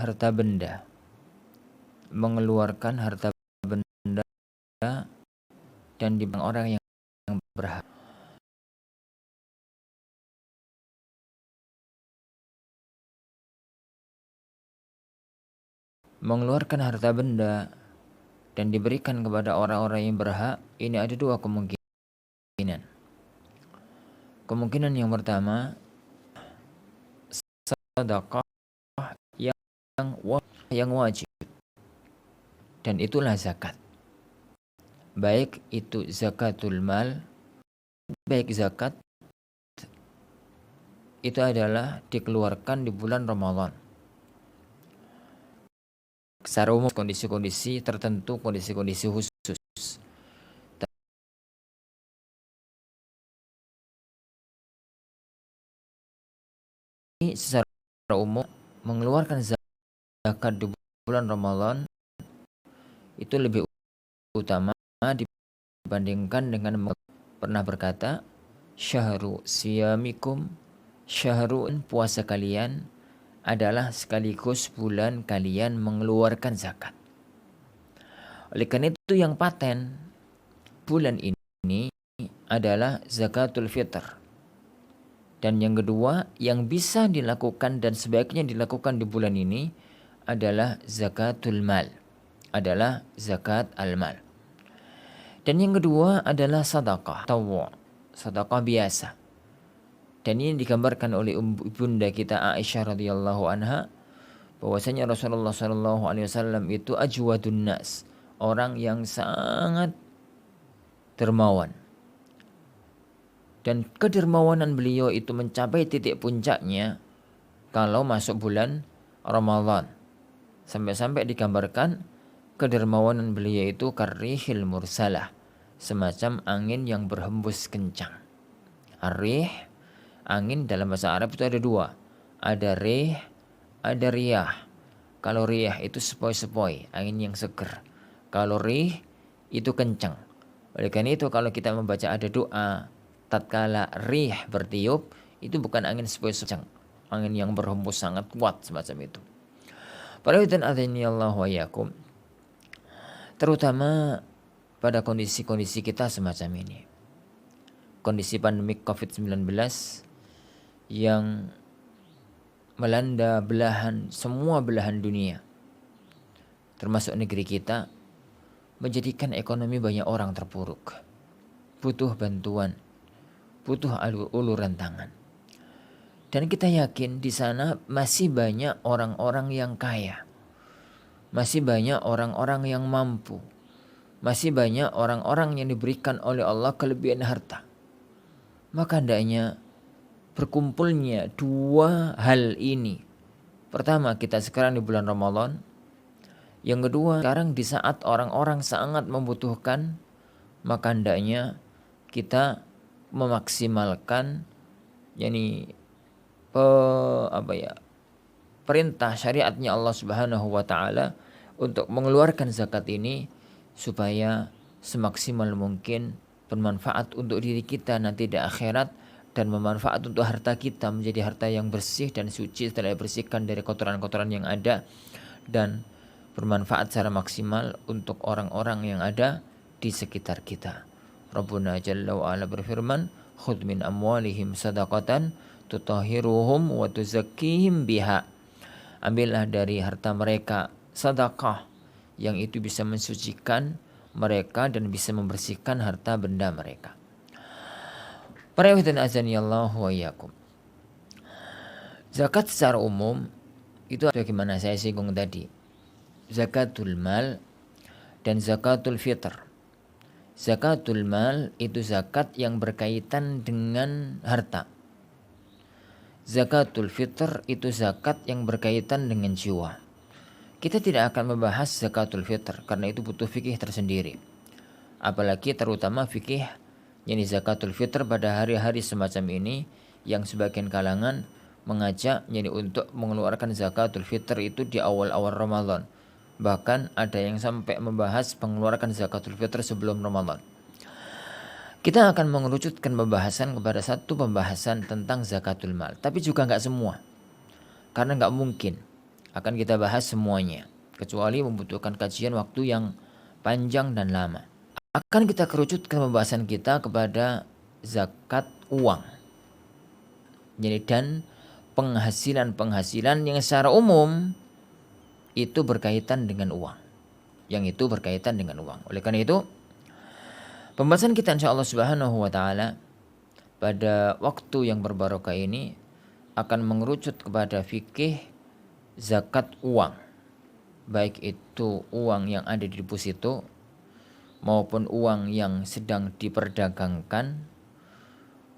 harta benda, mengeluarkan harta benda dan di orang yang berhak. Mengeluarkan harta benda dan diberikan kepada orang-orang yang berhak, ini ada dua kemungkinan. Kemungkinan yang pertama, sedekah yang wajib, dan itulah zakat. Baik itu zakatul mal, baik zakat itu adalah dikeluarkan di bulan Ramadan. Secara umum kondisi-kondisi tertentu, kondisi-kondisi khusus. Tapi secara umum mengeluarkan zakat di bulan Ramadan itu lebih utama dibandingkan dengan pernah berkata, syahru siyamikum, syahrun puasa kalian adalah sekaligus bulan kalian mengeluarkan zakat. Oleh karena itu yang paten bulan ini adalah zakatul fitr. Dan yang kedua yang bisa dilakukan dan sebaiknya dilakukan di bulan ini adalah zakatul mal, adalah zakat al-mal. Dan yang kedua adalah sedekah tawwu', sedekah biasa. Dan ini digambarkan oleh ibunda kita Aisyah radhiyallahu anha bahwasanya Rasulullah sallallahu alaihi wasallam itu ajwadun nas, orang yang sangat dermawan. Dan kedermawanan beliau itu mencapai titik puncaknya kalau masuk bulan Ramadan. Sampai-sampai digambarkan kedermawanan beliau itu karrihil mursalah, semacam angin yang berhembus kencang. Ar-rih, angin dalam bahasa Arab itu ada dua. Ada rih, ada riyah. Kalau riyah itu sepoi-sepoi, angin yang seger. Kalau rih itu kencang. Oleh karena itu kalau kita membaca ada doa tatkala rih bertiup, itu bukan angin sepoi-sepoi, angin yang berhembus sangat kuat semacam itu. Para hadirin Allah wa yakum, terutama pada kondisi-kondisi kita semacam ini, kondisi pandemik COVID-19 yang melanda semua belahan dunia, termasuk negeri kita, menjadikan ekonomi banyak orang terpuruk, butuh bantuan, butuh uluran tangan. Dan kita yakin di sana masih banyak orang-orang yang kaya, masih banyak orang-orang yang mampu, masih banyak orang-orang yang diberikan oleh Allah kelebihan harta. Maka hendaknya berkumpulnya dua hal ini. Pertama, kita sekarang di bulan Ramadan. Yang kedua, sekarang di saat orang-orang sangat membutuhkan, maka hendaknya kita memaksimalkan perintah syariatnya Allah Subhanahu wa taala untuk mengeluarkan zakat ini supaya semaksimal mungkin bermanfaat untuk diri kita nanti di akhirat dan bermanfaat untuk harta kita menjadi harta yang bersih dan suci setelah dibersihkan dari kotoran-kotoran yang ada, dan bermanfaat secara maksimal untuk orang-orang yang ada di sekitar kita. Rabbuna Jalla wa Ala berfirman, khudh min amwalihim sadaqatan tutahhiruhum wa tuzakkihim biha. Ambillah dari harta mereka sedekah yang itu bisa mensucikan mereka dan bisa membersihkan harta benda mereka. Para hadirin azanillahu wa iyyakum. Zakat secara umum itu bagaimana saya singgung tadi. Zakatul mal dan zakatul fitr. Zakatul mal itu zakat yang berkaitan dengan harta. Zakatul fitr itu zakat yang berkaitan dengan jiwa. Kita tidak akan membahas zakatul fitr karena itu butuh fikih tersendiri. Apalagi terutama fikih zakatul fitr pada hari-hari semacam ini yang sebagian kalangan mengajak untuk mengeluarkan zakatul fitr itu di awal-awal Ramadan. Bahkan ada yang sampai membahas mengeluarkan zakatul fitr sebelum Ramadan. Kita akan mengerucutkan pembahasan kepada satu pembahasan tentang zakatul mal, tapi juga nggak semua, karena nggak mungkin akan kita bahas semuanya, kecuali membutuhkan kajian waktu yang panjang dan lama. Akan kita kerucutkan pembahasan kita kepada zakat uang. Jadi dan penghasilan-penghasilan yang secara umum itu berkaitan dengan uang. Yang itu berkaitan dengan uang. Oleh karena itu, pembahasan kita insyaallah subhanahu wa ta'ala pada waktu yang berbarokah ini akan mengerucut kepada fikih zakat uang. Baik itu uang yang ada di deposito maupun uang yang sedang diperdagangkan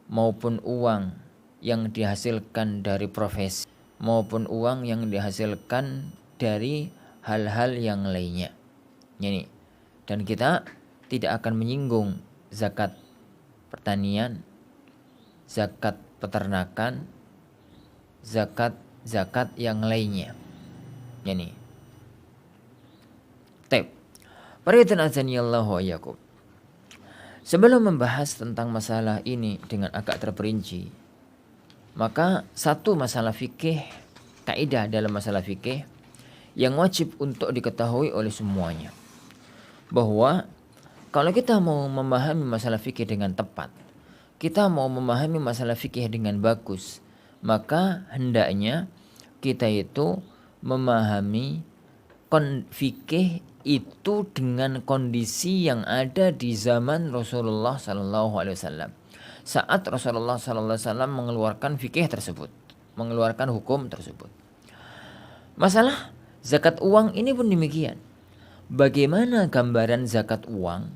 maupun uang yang dihasilkan dari profesi maupun uang yang dihasilkan dari hal-hal yang lainnya. Ini. Dan kita tidak akan menyinggung zakat pertanian, zakat peternakan, zakat yang lainnya. Ini. Tep. Pariyatan azanillahu wa iyyakum. Sebelum membahas tentang masalah ini dengan agak terperinci, maka satu masalah fikih, kaidah dalam masalah fikih yang wajib untuk diketahui oleh semuanya, bahwa kalau kita mau memahami masalah fikih dengan tepat, kita mau memahami masalah fikih dengan bagus, maka hendaknya kita itu memahami fikih itu dengan kondisi yang ada di zaman Rasulullah Sallallahu Alaihi Wasallam. Saat Rasulullah Sallallahu Alaihi Wasallam mengeluarkan fikih tersebut, mengeluarkan hukum tersebut. Masalah zakat uang ini pun demikian. Bagaimana gambaran zakat uang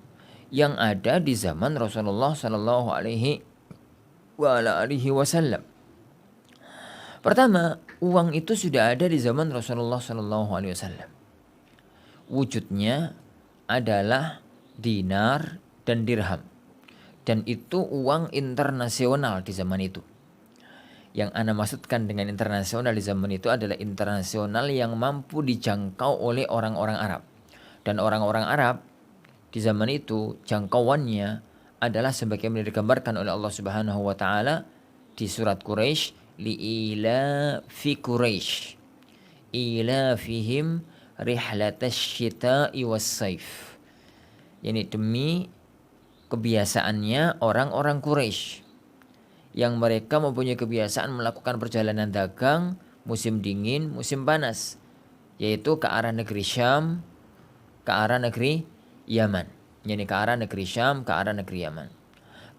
yang ada di zaman Rasulullah Sallallahu Alaihi Wasallam? Pertama, uang itu sudah ada di zaman Rasulullah Sallallahu Alaihi Wasallam. Wujudnya adalah dinar dan dirham, dan itu uang internasional di zaman itu. Yang Anda maksudkan dengan internasional di zaman itu adalah internasional yang mampu dijangkau oleh orang-orang Arab. Dan orang-orang Arab di zaman itu jangkauannya adalah sebagaimana digambarkan oleh Allah Subhanahu wa taala di surat Quraisy, li'ila fi Quraisy ila fihim rihlatasy syita'i was-saif. Yani demi kebiasaannya orang-orang Quraisy yang mereka mempunyai kebiasaan melakukan perjalanan dagang musim dingin, musim panas, yaitu ke arah negeri Syam, ke arah negeri Yaman. Yani ke arah negeri Syam, ke arah negeri Yaman.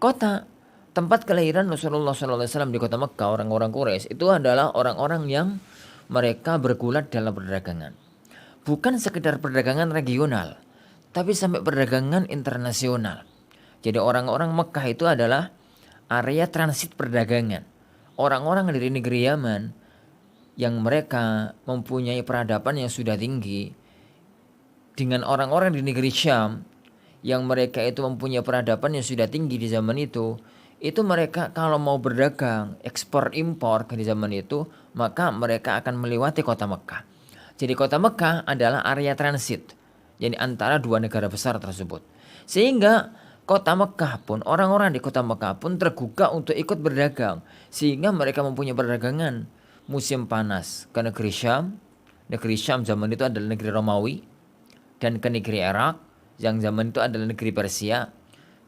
Kota tempat kelahiran Rasulullah SAW di kota Mekah, orang-orang Quraisy itu adalah orang-orang yang mereka bergulat dalam perdagangan. Bukan sekedar perdagangan regional, tapi sampai perdagangan internasional. Jadi orang-orang Mekah itu adalah area transit perdagangan. Orang-orang dari negeri Yaman yang mereka mempunyai peradaban yang sudah tinggi dengan orang-orang di negeri Syam yang mereka itu mempunyai peradaban yang sudah tinggi di zaman itu mereka kalau mau berdagang, ekspor impor di zaman itu, maka mereka akan melewati kota Mekah. Jadi kota Mekah adalah area transit, jadi antara dua negara besar tersebut. Sehingga kota Mekah pun, orang-orang di kota Mekah pun tergugah untuk ikut berdagang. Sehingga mereka mempunyai perdagangan musim panas ke negeri Syam. Negeri Syam zaman itu adalah negeri Romawi. Dan ke negeri Irak, yang zaman itu adalah negeri Persia.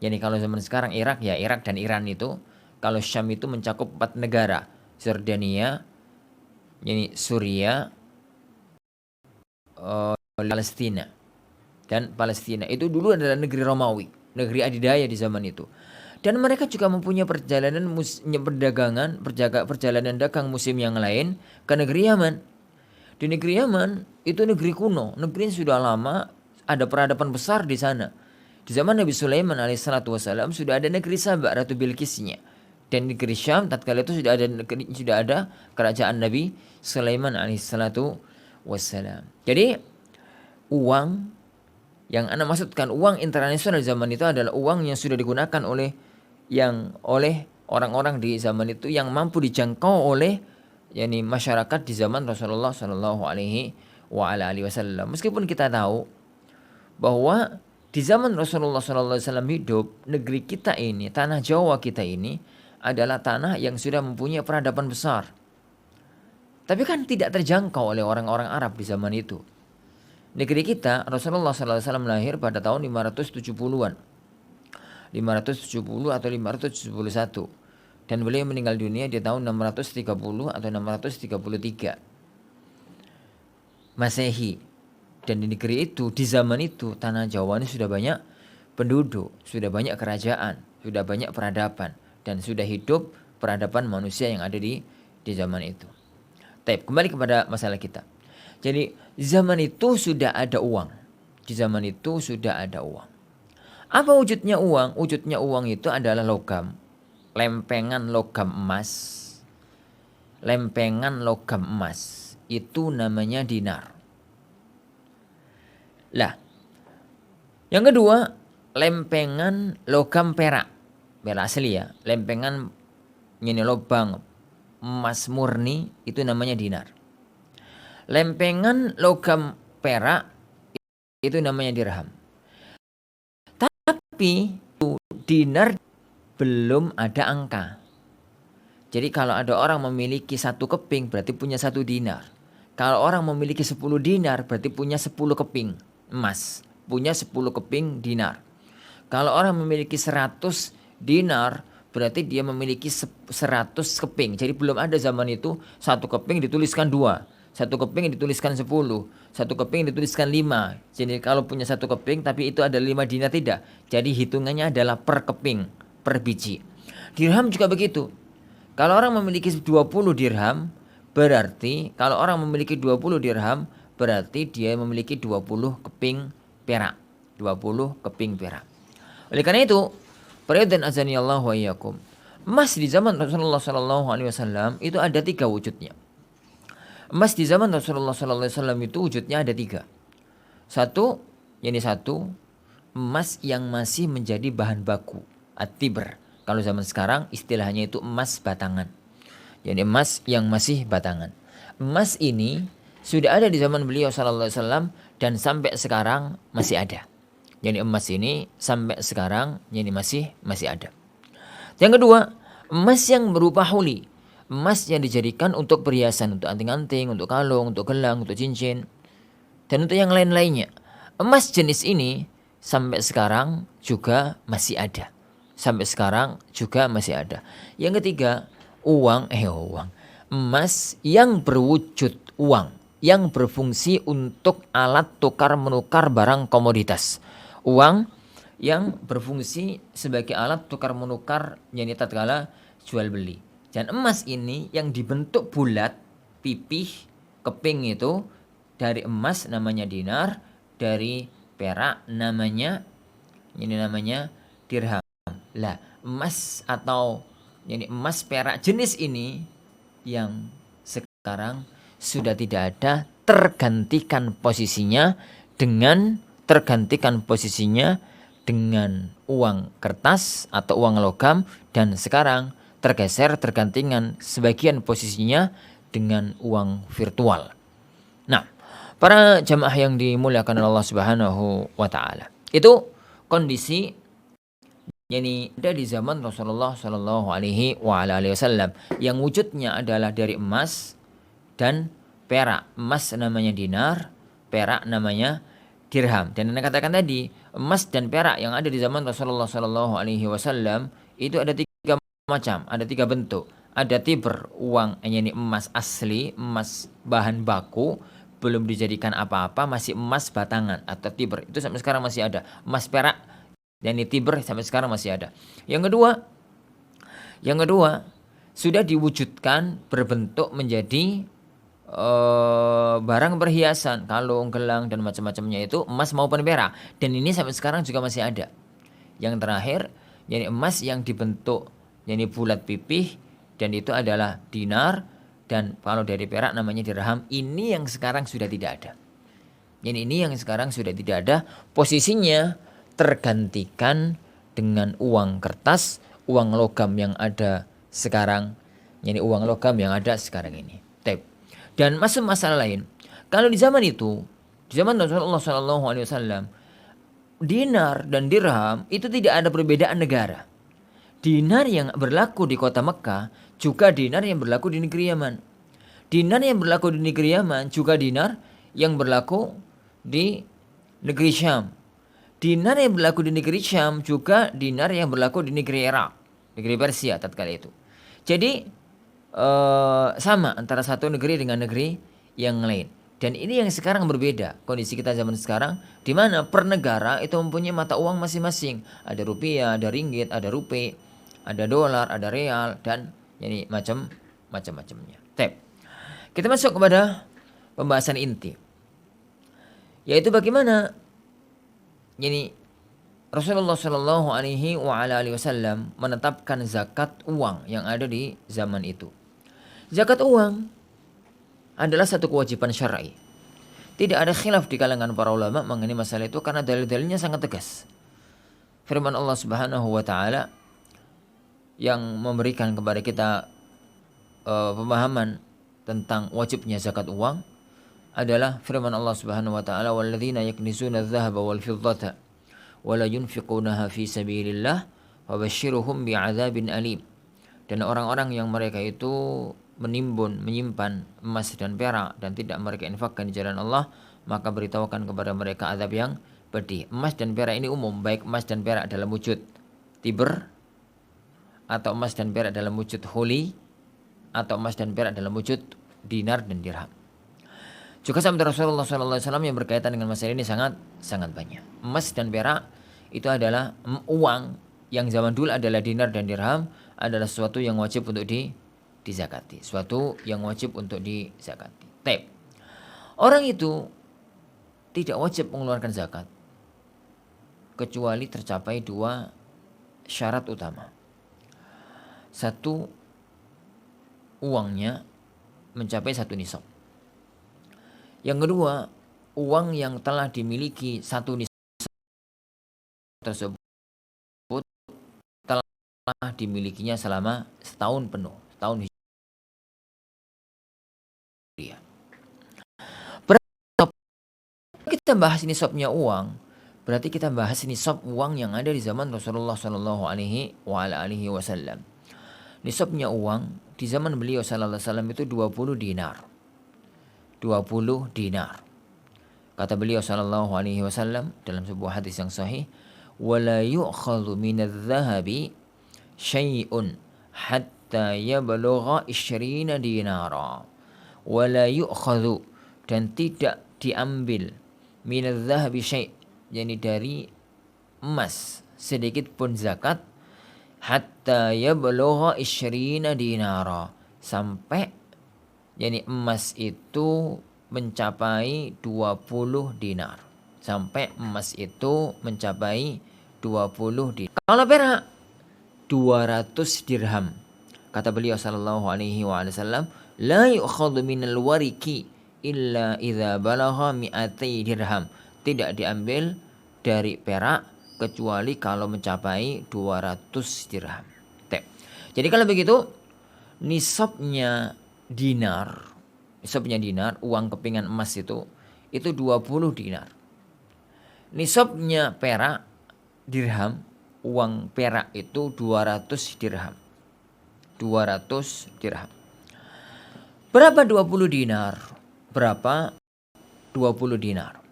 Jadi kalau zaman sekarang Irak, ya Irak dan Iran itu. Kalau Syam itu mencakup 4 negara. Jordania, yani Suria, Palestina. Dan Palestina itu dulu adalah negeri Romawi, negeri adidaya di zaman itu. Dan mereka juga mempunyai perjalanan dagang musim yang lain ke negeri Yaman. Di negeri Yaman itu negeri kuno, negeri yang sudah lama, ada peradaban besar di sana. Di zaman Nabi Sulaiman alaihissalatu wassalam sudah ada negeri Sabah, Ratu Bilqisnya. Dan negeri Syam tatkala itu sudah ada kerajaan Nabi Sulaiman alaihissalatu wassalam. Jadi uang yang Anda maksudkan, uang internasional zaman itu adalah uang yang sudah digunakan oleh orang-orang di zaman itu yang mampu dijangkau oleh yakni masyarakat di zaman Rasulullah Shallallahu Alaihi Wasallam. Meskipun kita tahu bahwa di zaman Rasulullah Shallallahu Alaihi Wasallam hidup, negeri kita ini, tanah Jawa kita ini adalah tanah yang sudah mempunyai peradaban besar. Tapi kan tidak terjangkau oleh orang-orang Arab di zaman itu. Negeri kita, Rasulullah SAW lahir pada tahun 570-an. 570 atau 571. Dan beliau meninggal dunia di tahun 630 atau 633 Masehi. Dan di negeri itu, di zaman itu, tanah Jawa ini sudah banyak penduduk, sudah banyak kerajaan, sudah banyak peradaban, dan sudah hidup peradaban manusia yang ada di zaman itu. Tapi kembali kepada masalah kita. Jadi zaman itu sudah ada uang. Di zaman itu sudah ada uang. Apa wujudnya uang? Wujudnya uang itu adalah logam. Lempengan logam emas. Lempengan logam emas. Itu namanya dinar. Lah, yang kedua, lempengan logam perak. Perak asli ya. Lempengan ini lobang emas murni itu namanya dinar. Lempengan logam perak itu namanya dirham. Tapi dinar belum ada angka. Jadi kalau ada orang memiliki 1 keping berarti punya 1 dinar. Kalau orang memiliki 10 dinar berarti punya 10 keping emas. Punya 10 keping dinar. Kalau orang memiliki 100 dinar berarti dia memiliki 100 keping. Jadi belum ada zaman itu 1 keping dituliskan 2. 1 keping dituliskan 10. 1 keping dituliskan 5. Jadi kalau punya 1 keping tapi itu ada 5 dinar tidak. Jadi hitungannya adalah per keping, per biji. Dirham juga begitu. Kalau orang memiliki 20 dirham berarti kalau orang memiliki 20 dirham berarti dia memiliki 20 keping perak. 20 keping perak. Oleh karena itu, periode azani Allah wa iyyakum. Emas di zaman Rasulullah SAW itu ada 3 wujudnya. Emas di zaman Rasulullah SAW itu wujudnya ada 3. Satu, emas yang masih menjadi bahan baku, at-tibr. Kalau zaman sekarang istilahnya itu emas batangan. Jadi emas yang masih batangan. Emas ini sudah ada di zaman beliau SAW dan sampai sekarang masih ada. Jadi emas ini sampai sekarang jadi masih ada. Yang kedua, emas yang berupa huli. Emas yang dijadikan untuk perhiasan, untuk anting-anting, untuk kalung, untuk gelang, untuk cincin, dan untuk yang lain-lainnya. Emas jenis ini sampai sekarang juga masih ada. Sampai sekarang juga masih ada. Yang ketiga, uang. Emas yang berwujud uang, yang berfungsi untuk alat tukar menukar barang komoditas. Uang yang berfungsi sebagai alat tukar menukar yakni tatkala jual beli. Dan emas ini yang dibentuk bulat, pipih, keping itu dari emas namanya dinar, dari perak namanya dirham. Lah, emas atau emas perak jenis ini yang sekarang sudah tidak ada, tergantikan posisinya dengan uang kertas atau uang logam, dan sekarang tergantikan sebagian posisinya dengan uang virtual. Nah, para jamaah yang dimuliakan Allah Subhanahu wa taala. Itu kondisi ada di zaman Rasulullah Shallallahu Alaihi Wasallam yang wujudnya adalah dari emas dan perak. Emas namanya dinar, perak namanya dirham. Dan Anda katakan tadi, emas dan perak yang ada di zaman Rasulullah Shallallahu Alaihi Wasallam itu ada 3 macam, ada 3 bentuk. Ada tibr, uang yakni emas asli, emas bahan baku, belum dijadikan apa-apa, masih emas batangan atau tibr. Itu sampai sekarang masih ada. Emas perak yakni tibr sampai sekarang masih ada. Yang kedua sudah diwujudkan berbentuk menjadi barang perhiasan, kalung, gelang dan macam-macamnya itu emas maupun perak, dan ini sampai sekarang juga masih ada. Yang terakhir, yakni emas yang dibentuk yakni bulat pipih, dan itu adalah dinar, dan kalau dari perak namanya dirham. Ini yang sekarang sudah tidak ada. Ini yang sekarang sudah tidak ada, posisinya tergantikan dengan uang kertas, uang logam yang ada sekarang, yakni uang logam yang ada sekarang ini. Dan masuk masalah lain. Kalau di zaman itu, di zaman Rasulullah SAW, dinar dan dirham itu tidak ada perbedaan negara. Dinar yang berlaku di kota Mekah juga dinar yang berlaku di negeri Yaman. Dinar yang berlaku di negeri Yaman juga dinar yang berlaku di negeri Syam. Dinar yang berlaku di negeri Syam juga dinar yang berlaku di negeri Irak, negeri Persia tatkala itu. Jadi sama antara satu negeri dengan negeri yang lain. Dan ini yang sekarang berbeda. Kondisi kita zaman sekarang di mana per negara itu mempunyai mata uang masing-masing. Ada rupiah, ada ringgit, ada rupiah, ada dolar, ada real, dan ini macam-macamnya. Kita masuk kepada pembahasan inti, yaitu bagaimana ini Rasulullah Shallallahu Alaihi Wasallam menetapkan zakat uang yang ada di zaman itu. Zakat uang adalah satu kewajiban syar'i. Tidak ada khilaf di kalangan para ulama mengenai masalah itu karena dalil-dalilnya sangat tegas. Firman Allah Subhanahu wa taala yang memberikan kepada kita pemahaman tentang wajibnya zakat uang adalah firman Allah Subhanahu wa taala, walladzina yaknizuna adh-dhahaba wal fiddata wa la yunfiqunaha fi sabilillah fabashshirhum bi'adzabin alim. Dan orang-orang yang mereka itu menyimpan emas dan perak dan tidak mereka infakkan di jalan Allah, maka beritahukan kepada mereka azab yang pedih. Emas dan perak ini umum, baik emas dan perak dalam wujud tiber, atau emas dan perak dalam wujud huli, atau emas dan perak dalam wujud dinar dan dirham. Juga sabda Rasulullah SAW yang berkaitan dengan masalah ini sangat banyak. Emas dan perak itu adalah uang yang zaman dulu adalah dinar dan dirham, adalah sesuatu yang wajib untuk dizakati. Suatu yang wajib untuk dizakati. Orang itu tidak wajib mengeluarkan zakat kecuali tercapai dua syarat utama. Satu, uangnya mencapai satu nisab. Yang kedua, uang yang telah dimiliki satu nisab tersebut telah dimilikinya selama setahun penuh, setahun hijriah. Kita bahas nisabnya uang, berarti kita bahas nisab uang yang ada di zaman Rasulullah Shallallahu Alaihi Wasallam. Nisabnya uang di zaman beliau Sallallahu Alaihi Wasallam itu 20 dinar. 20 dinar. Kata beliau Sallallahu Alaihi Wasallam dalam sebuah hadis yang sahih, wala yu'khadhu minadh-dhahabi syai'un hatta yablugha 20 dinara. Wala yu'khadhu, dan tidak diambil minadh-dhahabi syai', yakni dari emas sedikit pun zakat, hatta yablugha 20 dinara, sampai yakni emas itu mencapai 20 dinar. Sampai emas itu mencapai 20 dinar. Kalau perak 200 dirham. Kata beliau sallallahu alaihi wasallam, la yu'khadhu minal wariki illa idza balagha mi'atai dirham. Tidak diambil dari perak kecuali kalau mencapai 200 dirham. Jadi kalau begitu nisabnya dinar, uang kepingan emas itu 20 dinar. Nisabnya perak dirham, uang perak itu 200 dirham. 200 dirham. Berapa 20 dinar? Berapa 20 dinar?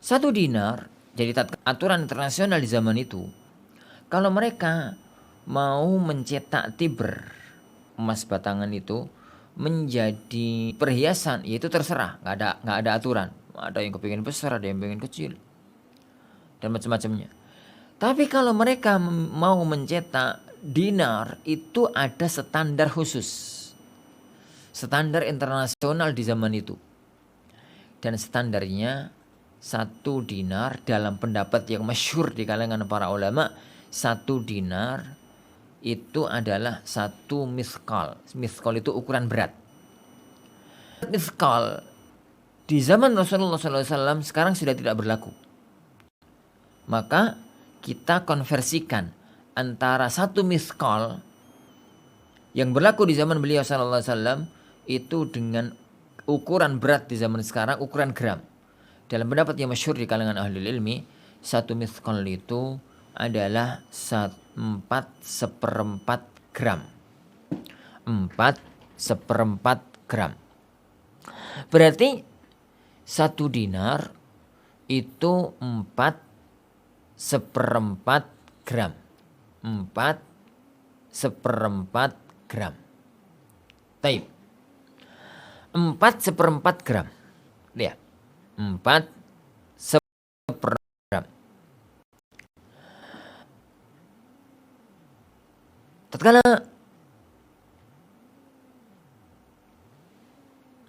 1 dinar, jadi aturan internasional di zaman itu, kalau mereka mau mencetak tiber, emas batangan itu menjadi perhiasan, yaitu terserah, nggak ada aturan. Ada yang kepingin besar, ada yang pengen kecil, dan macam-macamnya. Tapi kalau mereka mau mencetak dinar, itu ada standar khusus, standar internasional di zaman itu. Dan standarnya 1 dinar, dalam pendapat yang masyhur di kalangan para ulama, 1 dinar itu adalah 1 miskal. Miskal itu ukuran berat. Miskal di zaman Rasulullah SAW sekarang sudah tidak berlaku. Maka kita konversikan antara 1 miskal yang berlaku di zaman beliau SAW itu dengan ukuran berat di zaman sekarang, ukuran gram. Dalam pendapat yang masyhur di kalangan ahli ilmi, 1 miskal itu adalah 4/4 gram. 4/4 gram. Berarti 1 dinar itu 4/4 gram. 4/4 gram. Taib. 4/4 gram. Lihat. 4/4 gram. Tatkala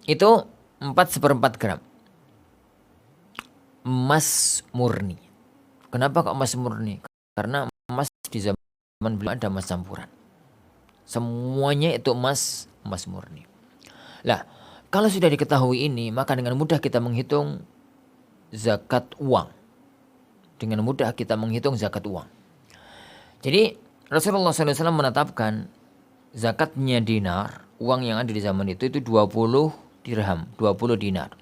itu 4/4 gram emas murni. Kenapa kok emas murni? Karena emas di zaman beliau ada emas campuran. Semuanya itu emas murni. Lah, kalau sudah diketahui ini, maka dengan mudah kita menghitung zakat uang. Dengan mudah kita menghitung zakat uang. Jadi Rasulullah SAW menetapkan zakatnya dinar, uang yang ada di zaman itu 20 dirham, 20 dinar.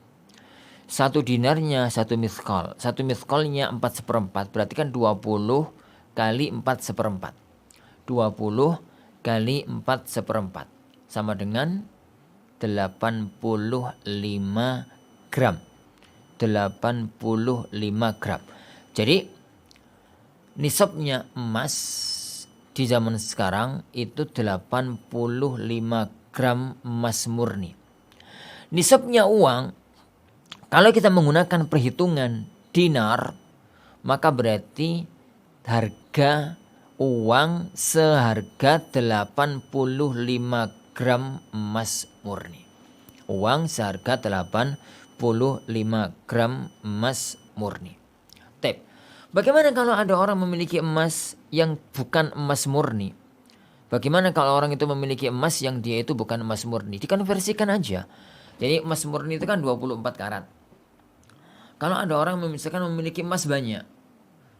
1 dinarnya 1 miskal. 1 miskalnya 4/4, berarti kan 20 kali 4/4. 20 kali 4/4 sama dengan 85 gram. 85 gram. Jadi nisabnya emas di zaman sekarang itu 85 gram emas murni. Nisabnya uang, kalau kita menggunakan perhitungan dinar, maka berarti harga uang seharga 85 gram emas murni. Uang seharga 85 gram emas murni. Bagaimana kalau ada orang memiliki emas yang bukan emas murni? Bagaimana kalau orang itu memiliki emas yang dia itu bukan emas murni? Dikonversikan aja. Jadi emas murni itu kan 24 karat. Kalau ada orang misalkan memiliki emas banyak,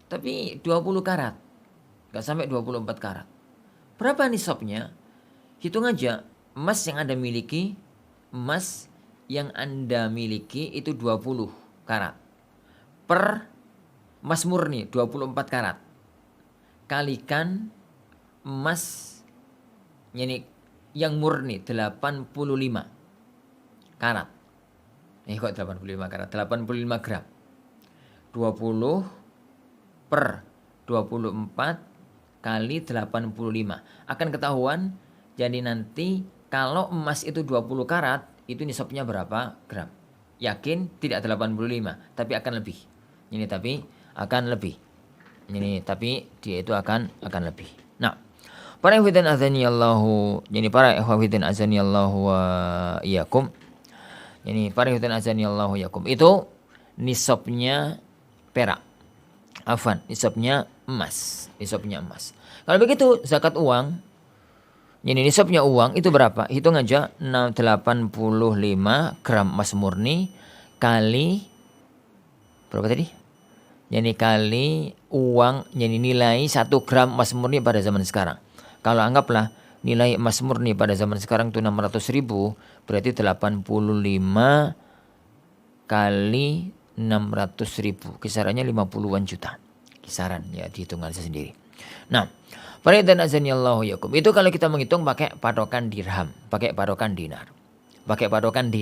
tapi 20 karat, gak sampai 24 karat. Berapa nisabnya? Hitung aja, emas yang Anda miliki itu 20 karat. Per emas murni 24 karat. Kalikan emas yang murni 85 karat. Kok 85 karat? 85 gram. 20 per 24 kali 85. Akan ketahuan, jadi nanti kalau emas itu 20 karat, itu nisabnya berapa gram? Yakin tidak 85, tapi akan lebih. Ini tapi akan lebih. Ini tapi dia itu akan lebih. Nah, para ikhwan azanillahu, yani para ikhwan azanillahu wa iyyakum. Yani para ikhwan azanillahu yakum. Itu nisabnya perak. Nisabnya emas. Kalau begitu zakat uang, yani nisabnya uang itu berapa? Hitung aja 85 gram emas murni kali berapa tadi? Yani kali uang, yani nilai 1 gram emas murni pada zaman sekarang. Kalau anggaplah nilai emas murni pada zaman sekarang itu 600.000, berarti 85 kali 600.000, kisarannya 50-an juta. Kisaran ya, dihitung aja sendiri. Nah, dan azanillahu yakum. Itu kalau kita menghitung pakai patokan dirham, pakai patokan dinar. Pakai patokan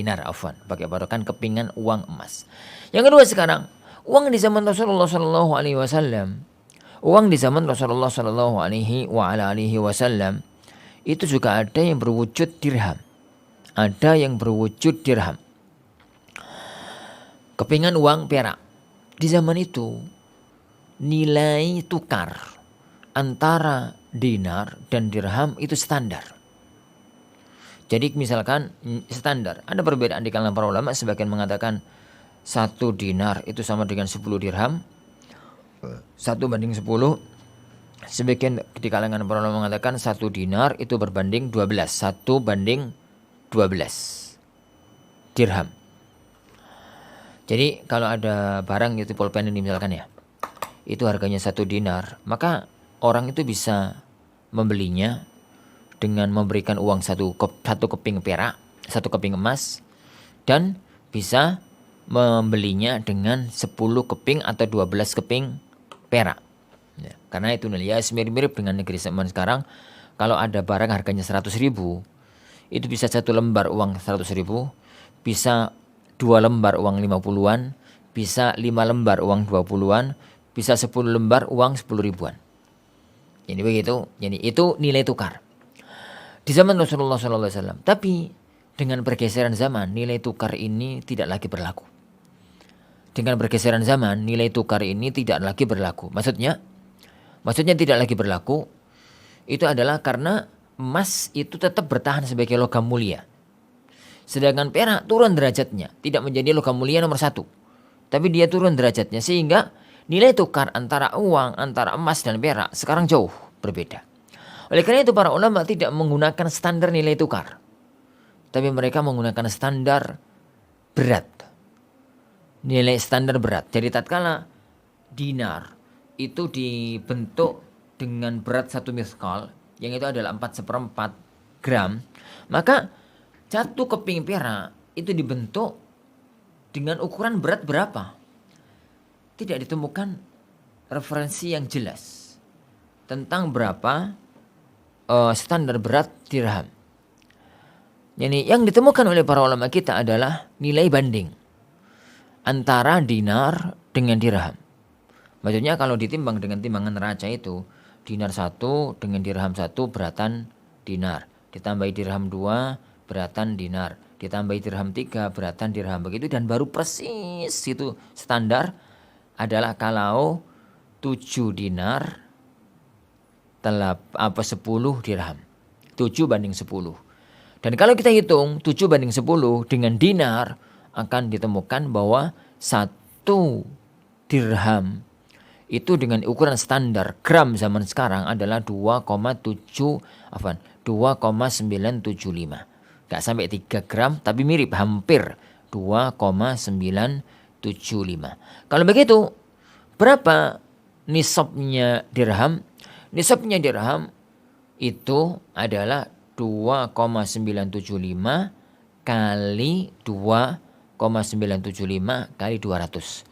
kepingan uang emas. Yang kedua sekarang, uang di zaman Rasulullah Shallallahu Alaihi Wasallam, itu juga ada yang berwujud dirham, kepingan uang perak. Di zaman itu nilai tukar antara dinar dan dirham itu standar. Jadi misalkan standar, ada perbedaan di kalangan para ulama. Sebagian mengatakan 1 dinar itu sama dengan 10 dirham, 1/10. Sebagian di kalangan para ulama mengatakan 1 dinar itu berbanding 12, 1/12 dirham. Jadi kalau ada barang itu pulpen ini misalkan ya, itu harganya 1 dinar, maka orang itu bisa membelinya dengan memberikan uang 1 keping perak, 1 keping emas, dan bisa membelinya dengan 10 keping atau 12 keping perak. Ya, karena itu ya mirip-mirip dengan negeri zaman sekarang. Kalau ada barang harganya 100.000, itu bisa 1 lembar uang 100.000, bisa 2 lembar uang 50-an, bisa 5 lembar uang 20-an, bisa 10 lembar uang 10 ribuan. Jadi begitu, jadi itu nilai tukar di zaman Rasulullah SAW. Tapi dengan pergeseran zaman, nilai tukar ini tidak lagi berlaku. Dengan pergeseran zaman, nilai tukar ini tidak lagi berlaku. Maksudnya tidak lagi berlaku, itu adalah karena emas itu tetap bertahan sebagai logam mulia. Sedangkan perak turun derajatnya, tidak menjadi logam mulia nomor 1. Tapi dia turun derajatnya, sehingga nilai tukar antara uang, antara emas dan perak sekarang jauh berbeda. Oleh karena itu para ulama tidak menggunakan standar nilai tukar, tapi mereka menggunakan standar berat. Nilai standar berat. Jadi tatkala dinar itu dibentuk dengan berat 1 miskal, yang itu adalah 4/4 gram, maka 1 keping perak itu dibentuk dengan ukuran berat berapa? Tidak ditemukan referensi yang jelas tentang berapa standar berat dirham. Jadi yang ditemukan oleh para ulama kita adalah nilai banding antara dinar dengan dirham. Maksudnya kalau ditimbang dengan timbangan neraca itu, dinar 1 dengan dirham 1 beratan dinar, ditambahi dirham 2 beratan dinar, ditambahi dirham 3 beratan dirham, begitu. Dan baru persis itu standar adalah kalau 7 dinar 10 dirham. 7 banding 10. Dan kalau kita hitung 7 banding 10 dengan dinar, akan ditemukan bahwa 1 dirham itu dengan ukuran standar gram zaman sekarang adalah 2,975. Gak sampai 3 gram, tapi mirip, hampir 2,975. Kalau begitu, berapa nisabnya dirham? Nisabnya dirham itu adalah 2,975 kali 2,975 kali 200.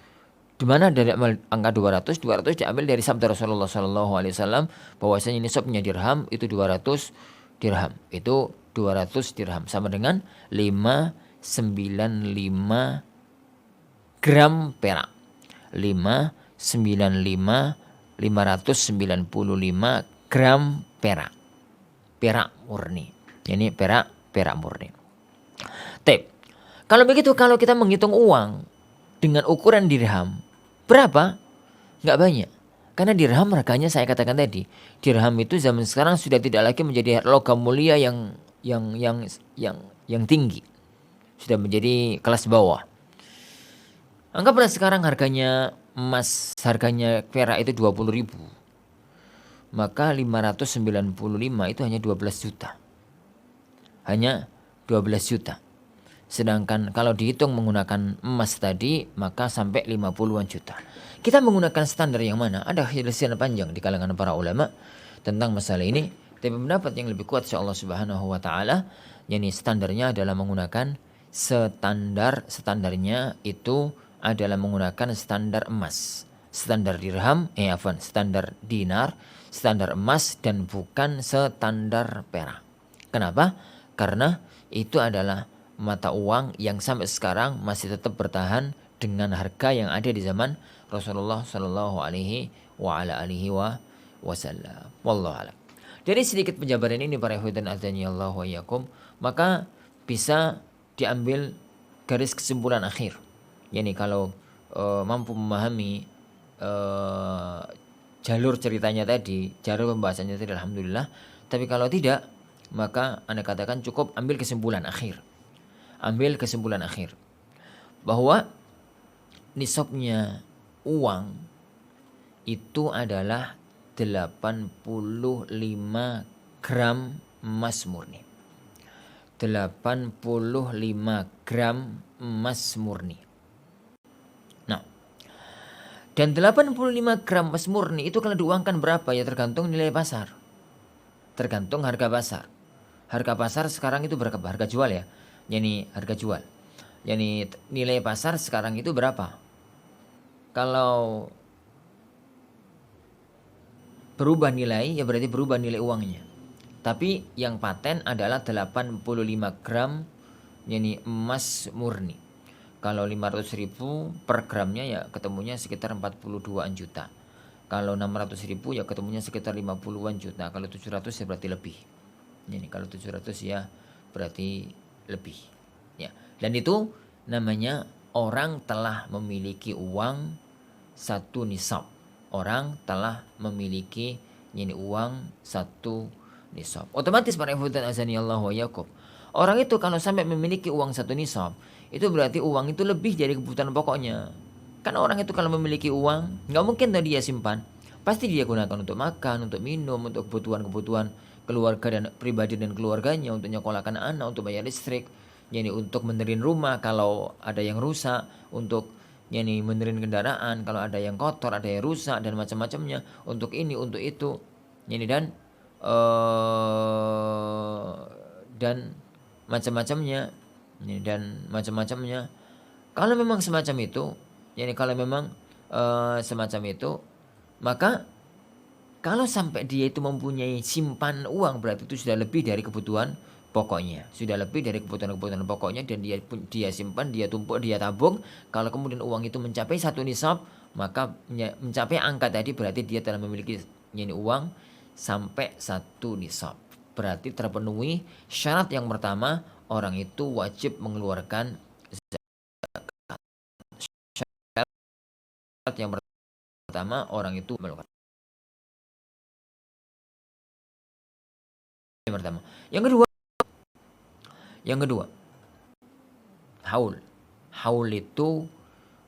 Di mana dari angka 200? 200 diambil dari sabda Rasulullah SAW bahwasanya nisabnya dirham itu 200 dirham. Itu 200 dirham sama dengan 595 gram perak. 595 gram perak. Perak murni. Ini perak murni. Kalau begitu, kalau kita menghitung uang dengan ukuran dirham, berapa? Nggak banyak. Karena dirham harganya saya katakan tadi, dirham itu zaman sekarang sudah tidak lagi menjadi logam mulia yang tinggi. Sudah menjadi kelas bawah. Anggaplah sekarang harganya emas, harganya perak itu 20.000. Maka 595 itu hanya 12 juta. Hanya 12 juta. Sedangkan kalau dihitung menggunakan emas tadi, maka sampai 50-an juta. Kita menggunakan standar yang mana? Ada perselisihan panjang di kalangan para ulama tentang masalah ini. Tapi pendapat yang lebih kuat insyaallah subhanahu wa ta'ala, yakni standarnya adalah menggunakan standarnya itu adalah menggunakan standar emas. Standar dirham, standar dinar, standar emas, dan bukan standar perak. Kenapa? Karena itu adalah mata uang yang sampai sekarang masih tetap bertahan dengan harga yang ada di zaman Rasulullah Shallallahu Alaihi Wasallam. Wallahu a'lam. Dari sedikit penjabaran ini para ikhwan azani Allah wa iyyakum, maka bisa diambil garis kesimpulan akhir. Yani kalau mampu memahami jalur ceritanya tadi, jalur pembahasannya tadi, alhamdulillah. Tapi kalau tidak, maka Anda katakan cukup ambil kesimpulan akhir. Ambil kesimpulan akhir bahwa nisabnya uang itu adalah 85 gram emas murni. 85 gram emas murni. Nah, dan 85 gram emas murni itu kalau diuangkan berapa ya tergantung nilai pasar. Tergantung harga pasar. Harga pasar sekarang itu berapa? Harga jual ya. Yani harga jual. Yani nilai pasar sekarang itu berapa? Kalau berubah nilai ya berarti berubah nilai uangnya. Tapi yang paten adalah 85 gram yakni emas murni. Kalau 500.000 per gramnya ya ketemunya sekitar 42-an juta. Kalau 600.000 ya ketemunya sekitar 50-an juta. Kalau 700 ya berarti lebih. Ini kalau 700 ya berarti lebih. Ya. Dan itu namanya orang telah memiliki uang satu nisab. Orang telah memiliki ini uang satu nisab. Otomatis para ikhwan azani Allah wa yakum. Orang itu kalau sampai memiliki uang satu nisab, itu berarti uang itu lebih dari kebutuhan pokoknya. Karena orang itu kalau memiliki uang, nggak mungkin tadi dia simpan. Pasti dia gunakan untuk makan, untuk minum, untuk kebutuhan-kebutuhan keluarga dan pribadi dan keluarganya, untuk nyekolahkan anak, untuk bayar listrik, jadi untuk benerin rumah kalau ada yang rusak, untuk yani benerin kendaraan kalau ada yang kotor, ada yang rusak dan macam-macamnya, untuk ini, untuk itu. Yani dan macam-macamnya. Dan macam-macamnya. Kalau memang semacam itu, yani kalau memang semacam itu, maka kalau sampai dia itu mempunyai simpanan uang, berarti itu sudah lebih dari kebutuhan pokoknya. Sudah lebih dari kebutuhan-kebutuhan pokoknya, dan dia simpan, dia tumpuk, dia tabung. Kalau kemudian uang itu mencapai satu nisab, maka mencapai angka tadi berarti dia telah memiliki yani uang sampai satu nisab. Berarti terpenuhi syarat yang pertama, orang itu wajib mengeluarkan zakat. Syarat yang pertama, orang itu mengeluarkan. Yang pertama. Yang kedua, haul. Haul itu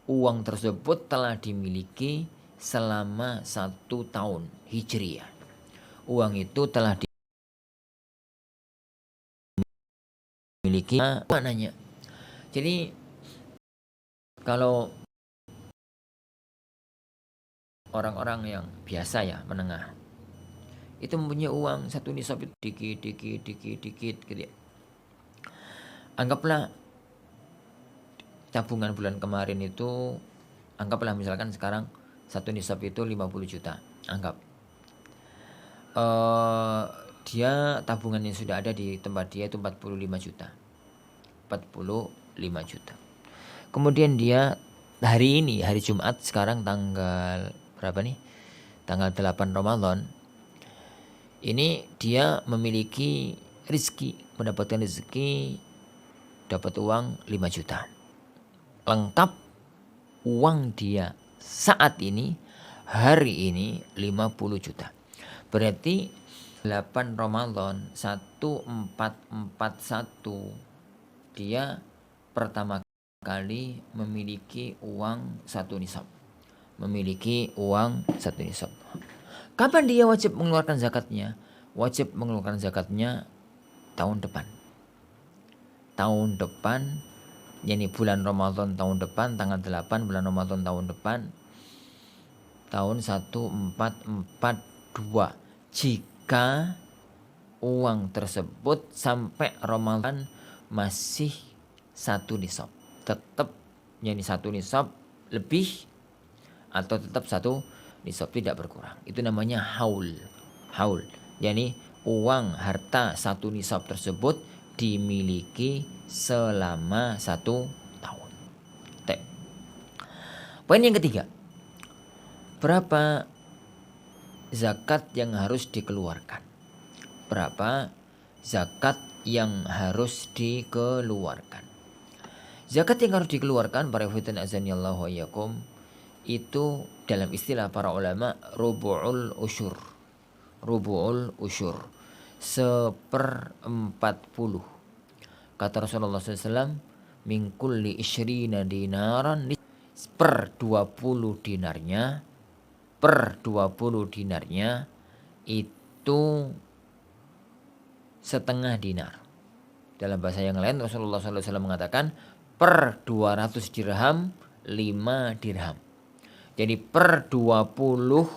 uang tersebut telah dimiliki selama 1 tahun Hijriah. Uang itu telah dimiliki, maknanya. Jadi kalau orang-orang yang biasa ya, menengah, itu mempunyai uang satu nisab itu dikit gitu ya. Anggaplah tabungan bulan kemarin itu, anggaplah misalkan sekarang satu nisab itu 50 juta. Anggap dia tabungan yang sudah ada di tempat dia itu 45 juta. 45 juta. Kemudian dia hari ini, hari Jumat, sekarang tanggal berapa nih? Tanggal 8 Ramadan. Ini dia memiliki rezeki, mendapatkan rezeki, dapat uang 5 juta. Lengkap uang dia saat ini, hari ini 50 juta. Berarti 8 Ramadan 1441 dia pertama kali memiliki uang satu nisab. Memiliki uang satu nisab. Kapan dia wajib mengeluarkan zakatnya? Wajib mengeluarkan zakatnya tahun depan. Tahun depan, yakni bulan Ramadan tahun depan, tanggal 8 bulan Ramadan tahun depan, tahun 1442. Jika uang tersebut sampai Ramadan masih satu nisab, tetap yakni satu nisab lebih atau tetap satu nisab, tidak berkurang. Itu namanya haul. Haul, yakni uang harta satu nisab tersebut dimiliki selama 1 tahun. Poin yang ketiga, berapa zakat yang harus dikeluarkan? Berapa zakat yang harus dikeluarkan? Zakat yang harus dikeluarkan para ikhwan azanillahu wa iyyakum itu dalam istilah para ulama rubu'ul usyur. Rubu'ul usyur, 1/40. Kata Rasulullah SAW, min kulli isyrina dinaran, per 20 dinarnya, per 20 dinarnya itu setengah dinar. Dalam bahasa yang lain Rasulullah SAW mengatakan per 200 dirham 5 dirham. Jadi per 20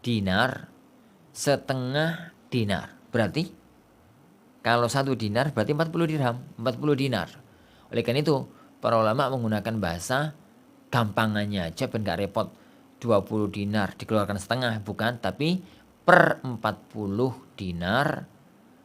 dinar setengah dinar. Berarti kalau 1 dinar berarti 40 dirham, 40 dinar. Oleh karena itu para ulama menggunakan bahasa gampangannya aja ben gak repot. 20 dinar dikeluarkan setengah, bukan, tapi per 40 dinar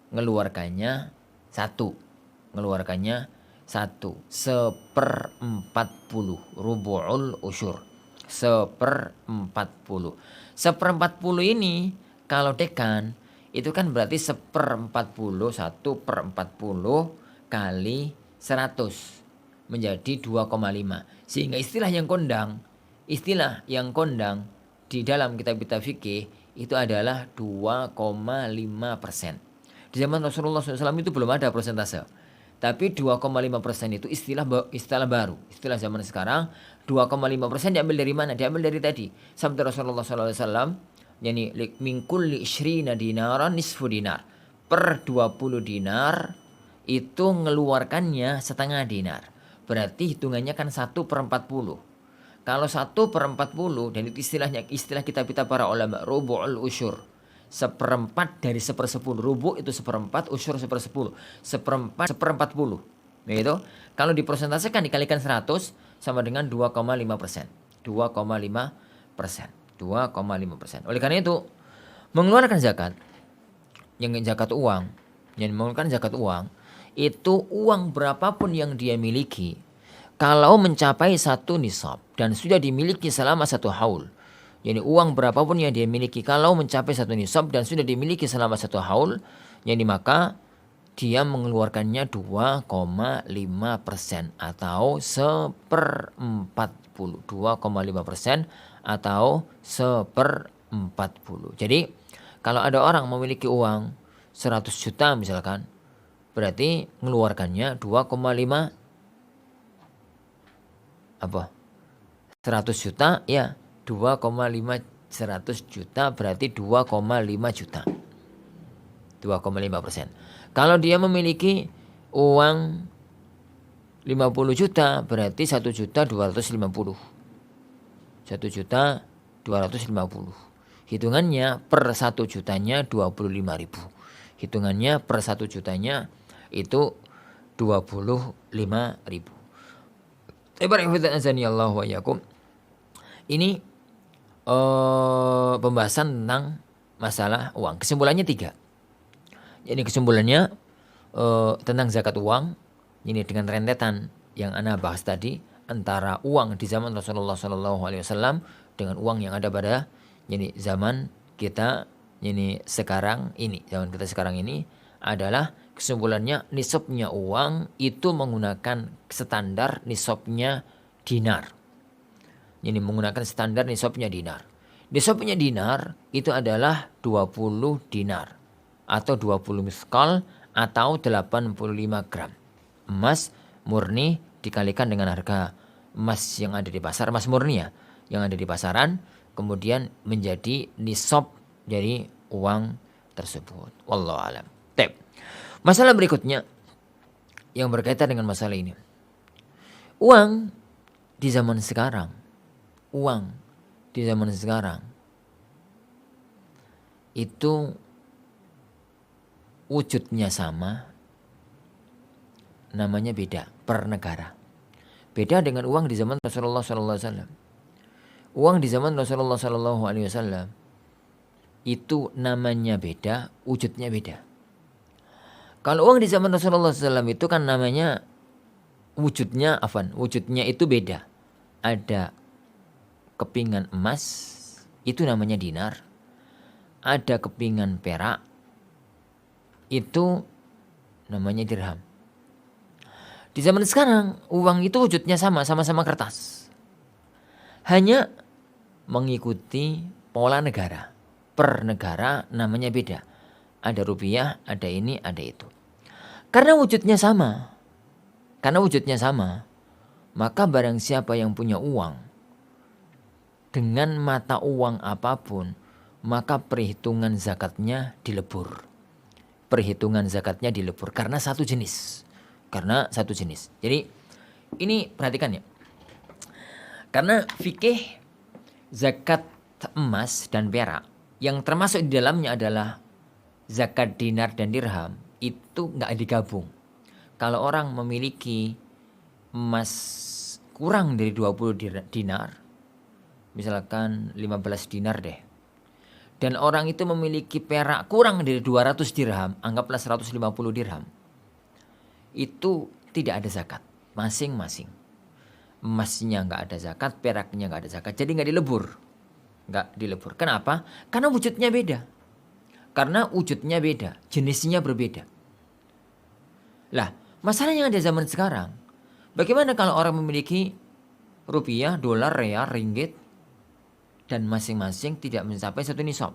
ngeluarkannya 1. mengeluarkannya 1/40 rubu'ul usyur. 1/40. 1/40 ini kalau dekan itu kan berarti 1/40, 1/40 kali 100 menjadi 2,5. Sehingga istilah yang kondang di dalam kitab-kitab fikih itu adalah 2,5%. Di zaman Rasulullah SAW itu belum ada persentase. Tapi 2,5% itu istilah baru. Istilah zaman sekarang 2,5% diambil dari mana? Diambil dari tadi. Sabda Rasulullah SAW, yani min kulli 20 dinaran nisfu dinar. Per 20 dinar itu ngeluarkannya setengah dinar. Berarti hitungannya kan 1/40. Kalau 1/40 dan itu istilah kita para ulama rubu'ul usyur. 1/4 dari 1/10. Rubu' itu 1/4, usyur 1/10. 1/40. Begitu. Kalau dipersentasekan dikalikan 100 sama dengan 2,5%. 2,5%. 2,5%. Oleh karena itu, mengeluarkan zakat, yang mengeluarkan zakat uang, itu uang berapapun yang dia miliki, kalau mencapai 1 nisab dan sudah dimiliki selama 1 haul, jadi uang berapapun yang dia miliki kalau mencapai 1 nisab dan sudah dimiliki selama 1 haul, jadi maka dia mengeluarkannya 2,5% atau 1/40. 2,5% atau 1/40. Jadi kalau ada orang memiliki uang 100 juta misalkan, berarti mengeluarkannya 2,5 apa? 100 juta ya 2,5 100 juta berarti 2,5 juta. 2,5%. Kalau dia memiliki uang 50 juta berarti 1.250. 1.250. Hitungannya per 1 jutanya 25.000. Hitungannya per 1 jutanya itu 25.000. Ini pembahasan tentang masalah uang. Kesimpulannya 3. Jadi kesimpulannya tentang zakat uang ini dengan rentetan yang ana bahas tadi antara uang di zaman Rasulullah SAW dengan uang yang ada pada zaman kita sekarang ini adalah kesimpulannya nisabnya uang itu menggunakan standar nisabnya dinar. Ini menggunakan standar nisabnya dinar. Nisabnya dinar itu adalah 20 dinar atau 20 miskal atau 85 gram. Emas murni dikalikan dengan harga emas yang ada di pasar, emas murni ya, yang ada di pasaran, kemudian menjadi nisab dari uang tersebut. Wallahu alam. Masalah berikutnya yang berkaitan dengan masalah ini. Uang di zaman sekarang itu wujudnya sama, namanya beda per negara. Beda dengan uang di zaman Rasulullah SAW. Uang di zaman Rasulullah SAW itu namanya beda, wujudnya beda. Kalau uang di zaman Rasulullah SAW itu kan namanya wujudnya itu beda. Ada kepingan emas, itu namanya dinar. Ada kepingan perak, itu namanya dirham. Di zaman sekarang uang itu wujudnya sama-sama kertas. Hanya mengikuti pola negara. Per negara namanya beda. Ada rupiah, ada ini, ada itu. Karena wujudnya sama, maka barang siapa yang punya uang dengan mata uang apapun, maka perhitungan zakatnya dilebur karena satu jenis. Jadi ini perhatikan ya. Karena fikih zakat emas dan perak yang termasuk di dalamnya adalah zakat dinar dan dirham itu nggak digabung. Kalau orang memiliki emas kurang dari 20 dinar, misalkan 15 dinar deh, dan orang itu memiliki perak kurang dari 200 dirham, anggaplah 150 dirham, itu tidak ada zakat masing-masing. Emasnya nggak ada zakat, peraknya nggak ada zakat, jadi nggak dilebur. Kenapa? Karena wujudnya beda. Jenisnya berbeda. Lah, masalahnya ada zaman sekarang. Bagaimana kalau orang memiliki rupiah, dolar, real, ringgit, dan masing-masing tidak mencapai satu nisab.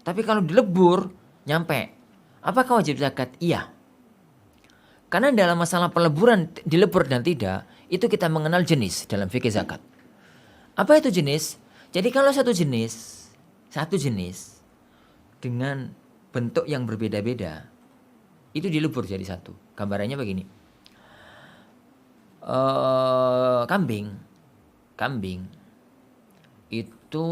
Tapi kalau dilebur, nyampe. Apakah wajib zakat? Iya. Karena dalam masalah peleburan, dilebur dan tidak, itu kita mengenal jenis dalam fikih zakat. Apa itu jenis? Jadi kalau satu jenis dengan bentuk yang berbeda-beda, itu dilebur jadi satu. Gambarannya begini. Kambing itu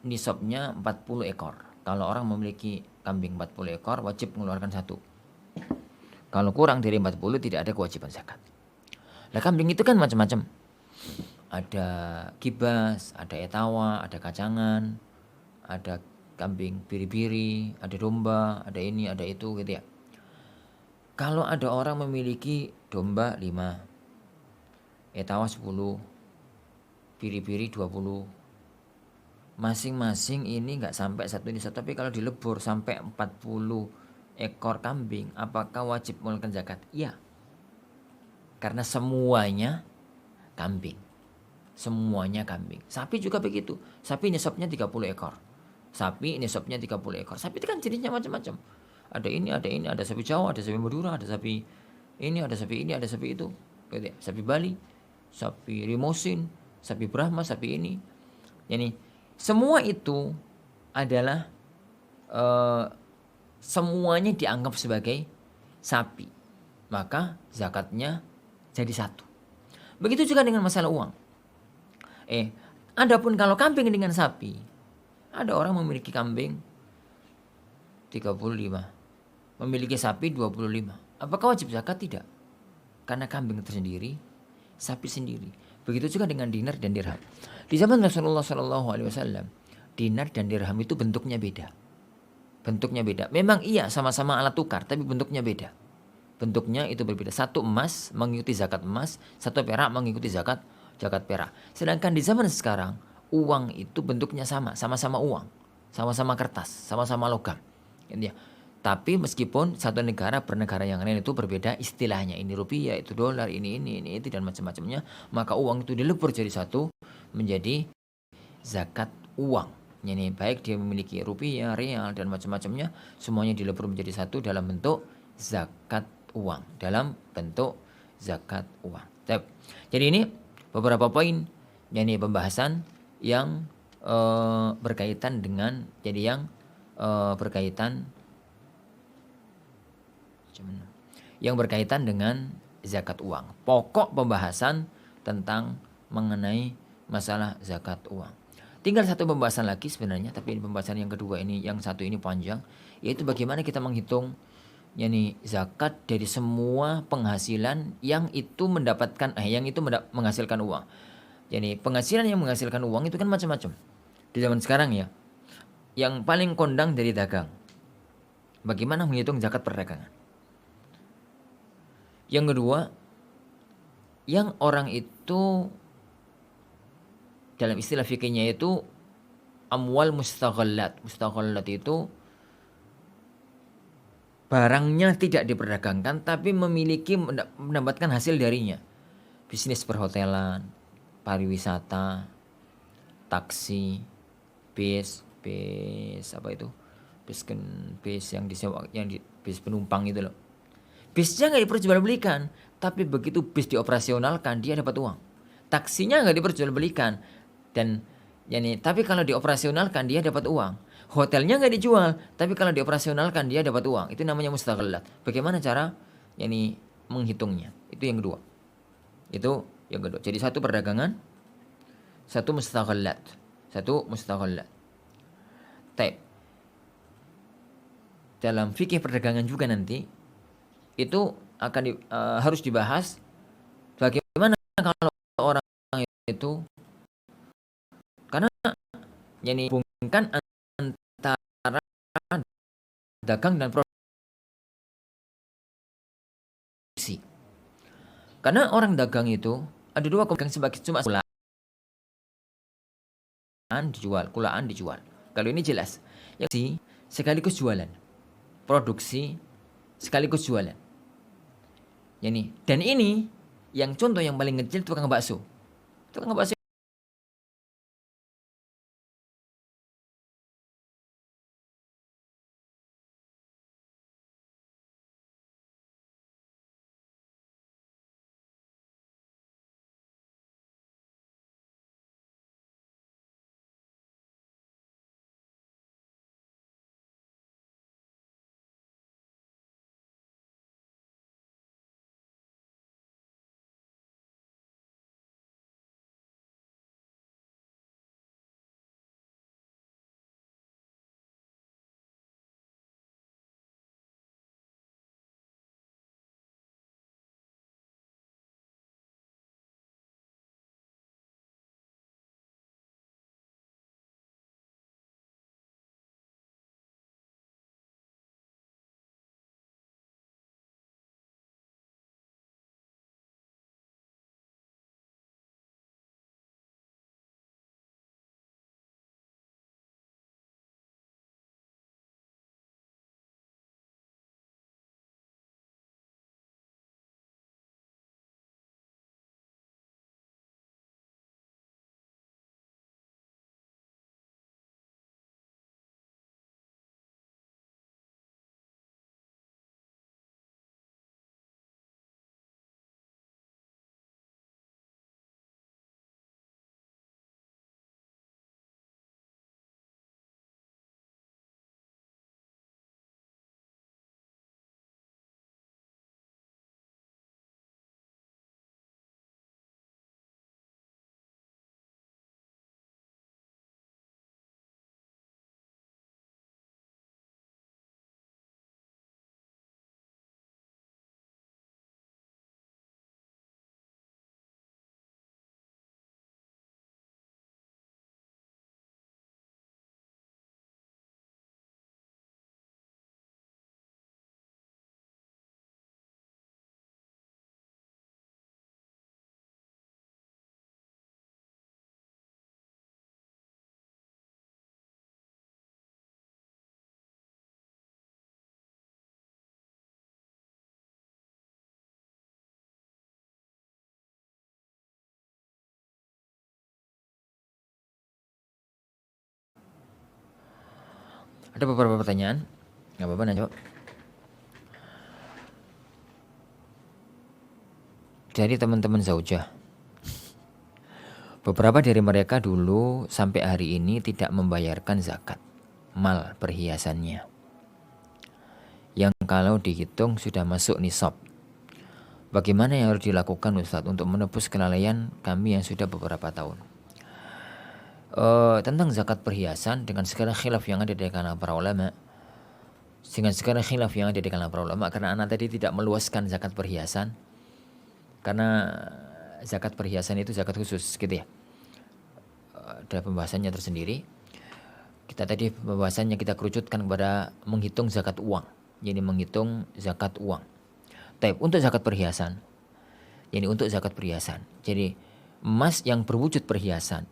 nisabnya 40 ekor. Kalau orang memiliki kambing 40 ekor, wajib mengeluarkan satu. Kalau kurang dari 40 tidak ada kewajiban zakat. Nah, kambing itu kan macam-macam. Ada kibas, ada etawa, ada kacangan, ada kambing biri-biri, ada domba, ada ini, ada itu gitu ya. Kalau ada orang memiliki domba 5, etawa 10, biri-biri 20, masing-masing ini nggak sampai satu nisab, tapi kalau dilebur sampai 40 ekor kambing, apakah wajib mengeluarkan zakat? Iya. Karena semuanya kambing. Sapi juga begitu. Sapi nisabnya 30 ekor. Sapi itu kan jenisnya macam-macam. Ada ini, ada sapi Jawa, ada sapi Madura, ada sapi ini, ada sapi itu. Sapi Bali, sapi Limousin, sapi Brahma, sapi ini. Jadi semua itu adalah semuanya dianggap sebagai sapi. Maka zakatnya jadi satu. Begitu juga dengan masalah uang. Adapun kalau kambing dengan sapi, ada orang memiliki kambing 35, memiliki sapi 25. Apakah wajib zakat? Tidak. Karena kambing tersendiri, sapi sendiri. Begitu juga dengan dinar dan dirham. Di zaman Rasulullah SAW, dinar dan dirham itu bentuknya beda. Memang iya sama-sama alat tukar, tapi bentuknya beda. Bentuknya itu berbeda. Satu emas mengikuti zakat emas, satu perak mengikuti zakat perak. Sedangkan di zaman sekarang, uang itu bentuknya sama-sama uang, sama-sama kertas, sama-sama logam. Ya. Tapi meskipun satu negara per negara yang lain itu berbeda istilahnya, ini rupiah, itu dolar, ini itu dan macam-macamnya, maka uang itu dilebur jadi satu menjadi zakat uang. Ini baik dia memiliki rupiah, real dan macam-macamnya, semuanya dilebur menjadi satu dalam bentuk zakat uang, Jadi ini beberapa poin, yakni pembahasan yang berkaitan dengan zakat uang. Pokok pembahasan tentang mengenai masalah zakat uang. Tinggal satu pembahasan lagi sebenarnya, tapi pembahasan yang kedua ini, yang satu ini panjang, yaitu bagaimana kita menghitung zakat dari semua penghasilan yang itu menghasilkan uang. Jadi penghasilan yang menghasilkan uang itu kan macam-macam. Di zaman sekarang ya, yang paling kondang dari dagang. Bagaimana menghitung zakat perdagangan? Yang kedua, yang orang itu dalam istilah fikihnya itu amwal mustaghallat. Mustaghallat itu barangnya tidak diperdagangkan tapi mendapatkan hasil darinya. Bisnis perhotelan, pariwisata, taksi, bis yang disewa, bis penumpang itu loh. Bisnya nggak diperjualbelikan, tapi begitu bis dioperasionalkan dia dapat uang. Taksinya nggak diperjualbelikan tapi kalau dioperasionalkan dia dapat uang. Hotelnya nggak dijual, tapi kalau dioperasionalkan dia dapat uang. Itu namanya mustaghallat. Bagaimana cara menghitungnya? Itu yang kedua. Jadi satu perdagangan, satu mustaghallat. Dalam fikih perdagangan juga nanti itu akan harus dibahas bagaimana kalau orang itu, karena hubungkan antara dagang dan Karena orang dagang itu ada dua komponen sebagai cuma kulaan dijual. Kalau ini jelas. Yang sekaligus jualan. Produksi sekaligus jualan. Dan ini yang contoh yang paling kecil tukang bakso. Tukang bakso ada beberapa pertanyaan. Nggak apa-apa, nah jawab. Dari teman-teman Zaujah. Beberapa dari mereka dulu sampai hari ini tidak membayarkan zakat mal perhiasannya. Yang kalau dihitung sudah masuk nisab. Bagaimana yang harus dilakukan Ustadz untuk menebus kelalaian kami yang sudah beberapa tahun? Tentang zakat perhiasan dengan segala khilaf yang ada di kalangan para ulama, karena anak tadi tidak meluaskan zakat perhiasan, karena zakat perhiasan itu zakat khusus gitu ya. Ada pembahasannya tersendiri. Kita tadi pembahasannya kita kerucutkan kepada menghitung zakat uang. Jadi menghitung zakat uang. Tapi untuk zakat perhiasan. Jadi emas yang berwujud perhiasan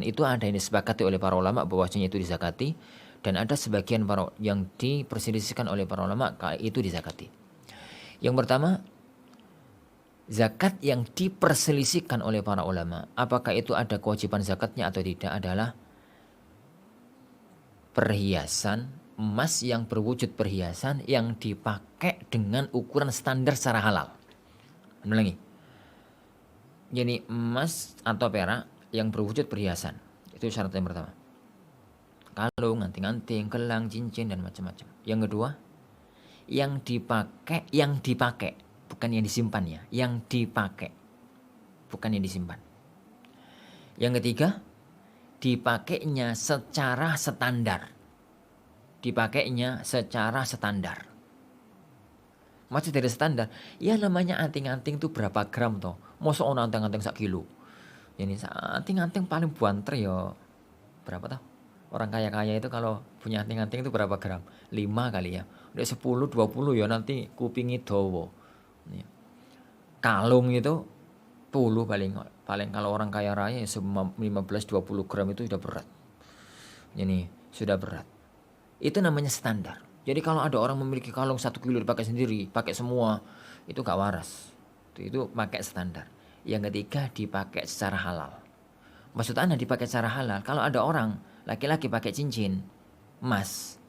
itu ada yang disepakati oleh para ulama bahwasanya itu dizakati, dan ada sebagian yang diperselisihkan oleh para ulama itu dizakati. Yang pertama, zakat yang diperselisihkan oleh para ulama, apakah itu ada kewajiban zakatnya atau tidak, adalah perhiasan emas yang berwujud perhiasan yang dipakai dengan ukuran standar secara halal. Ulangi. Jadi emas atau perak yang berwujud perhiasan, itu syarat yang pertama. Kalung, anting-anting, gelang, cincin, dan macam-macam. Yang kedua, yang dipakai, bukan yang disimpan ya, yang dipakai, bukan yang disimpan. Yang ketiga, dipakainya secara standar. Maksud dari standar, ya namanya anting-anting itu berapa gram toh? Masa ono anting-anting 1 kilo. Jadi anting-anting paling buanter ya berapa toh? Orang kaya-kaya itu kalau punya anting-anting itu berapa gram? 5 kali ya. Udah 10, 20 ya nanti kupingi dawa. kalung itu 10 paling kalau orang kaya raya 15-20 gram itu sudah berat. Ini sudah berat. Itu namanya standar. Jadi kalau ada orang memiliki kalung 1 kilo dipakai sendiri, pakai semua, itu gak waras. Itu pakai standar. Yang ketiga dipakai secara halal. Maksud Anda dipakai secara halal, kalau ada orang laki-laki pakai cincin emas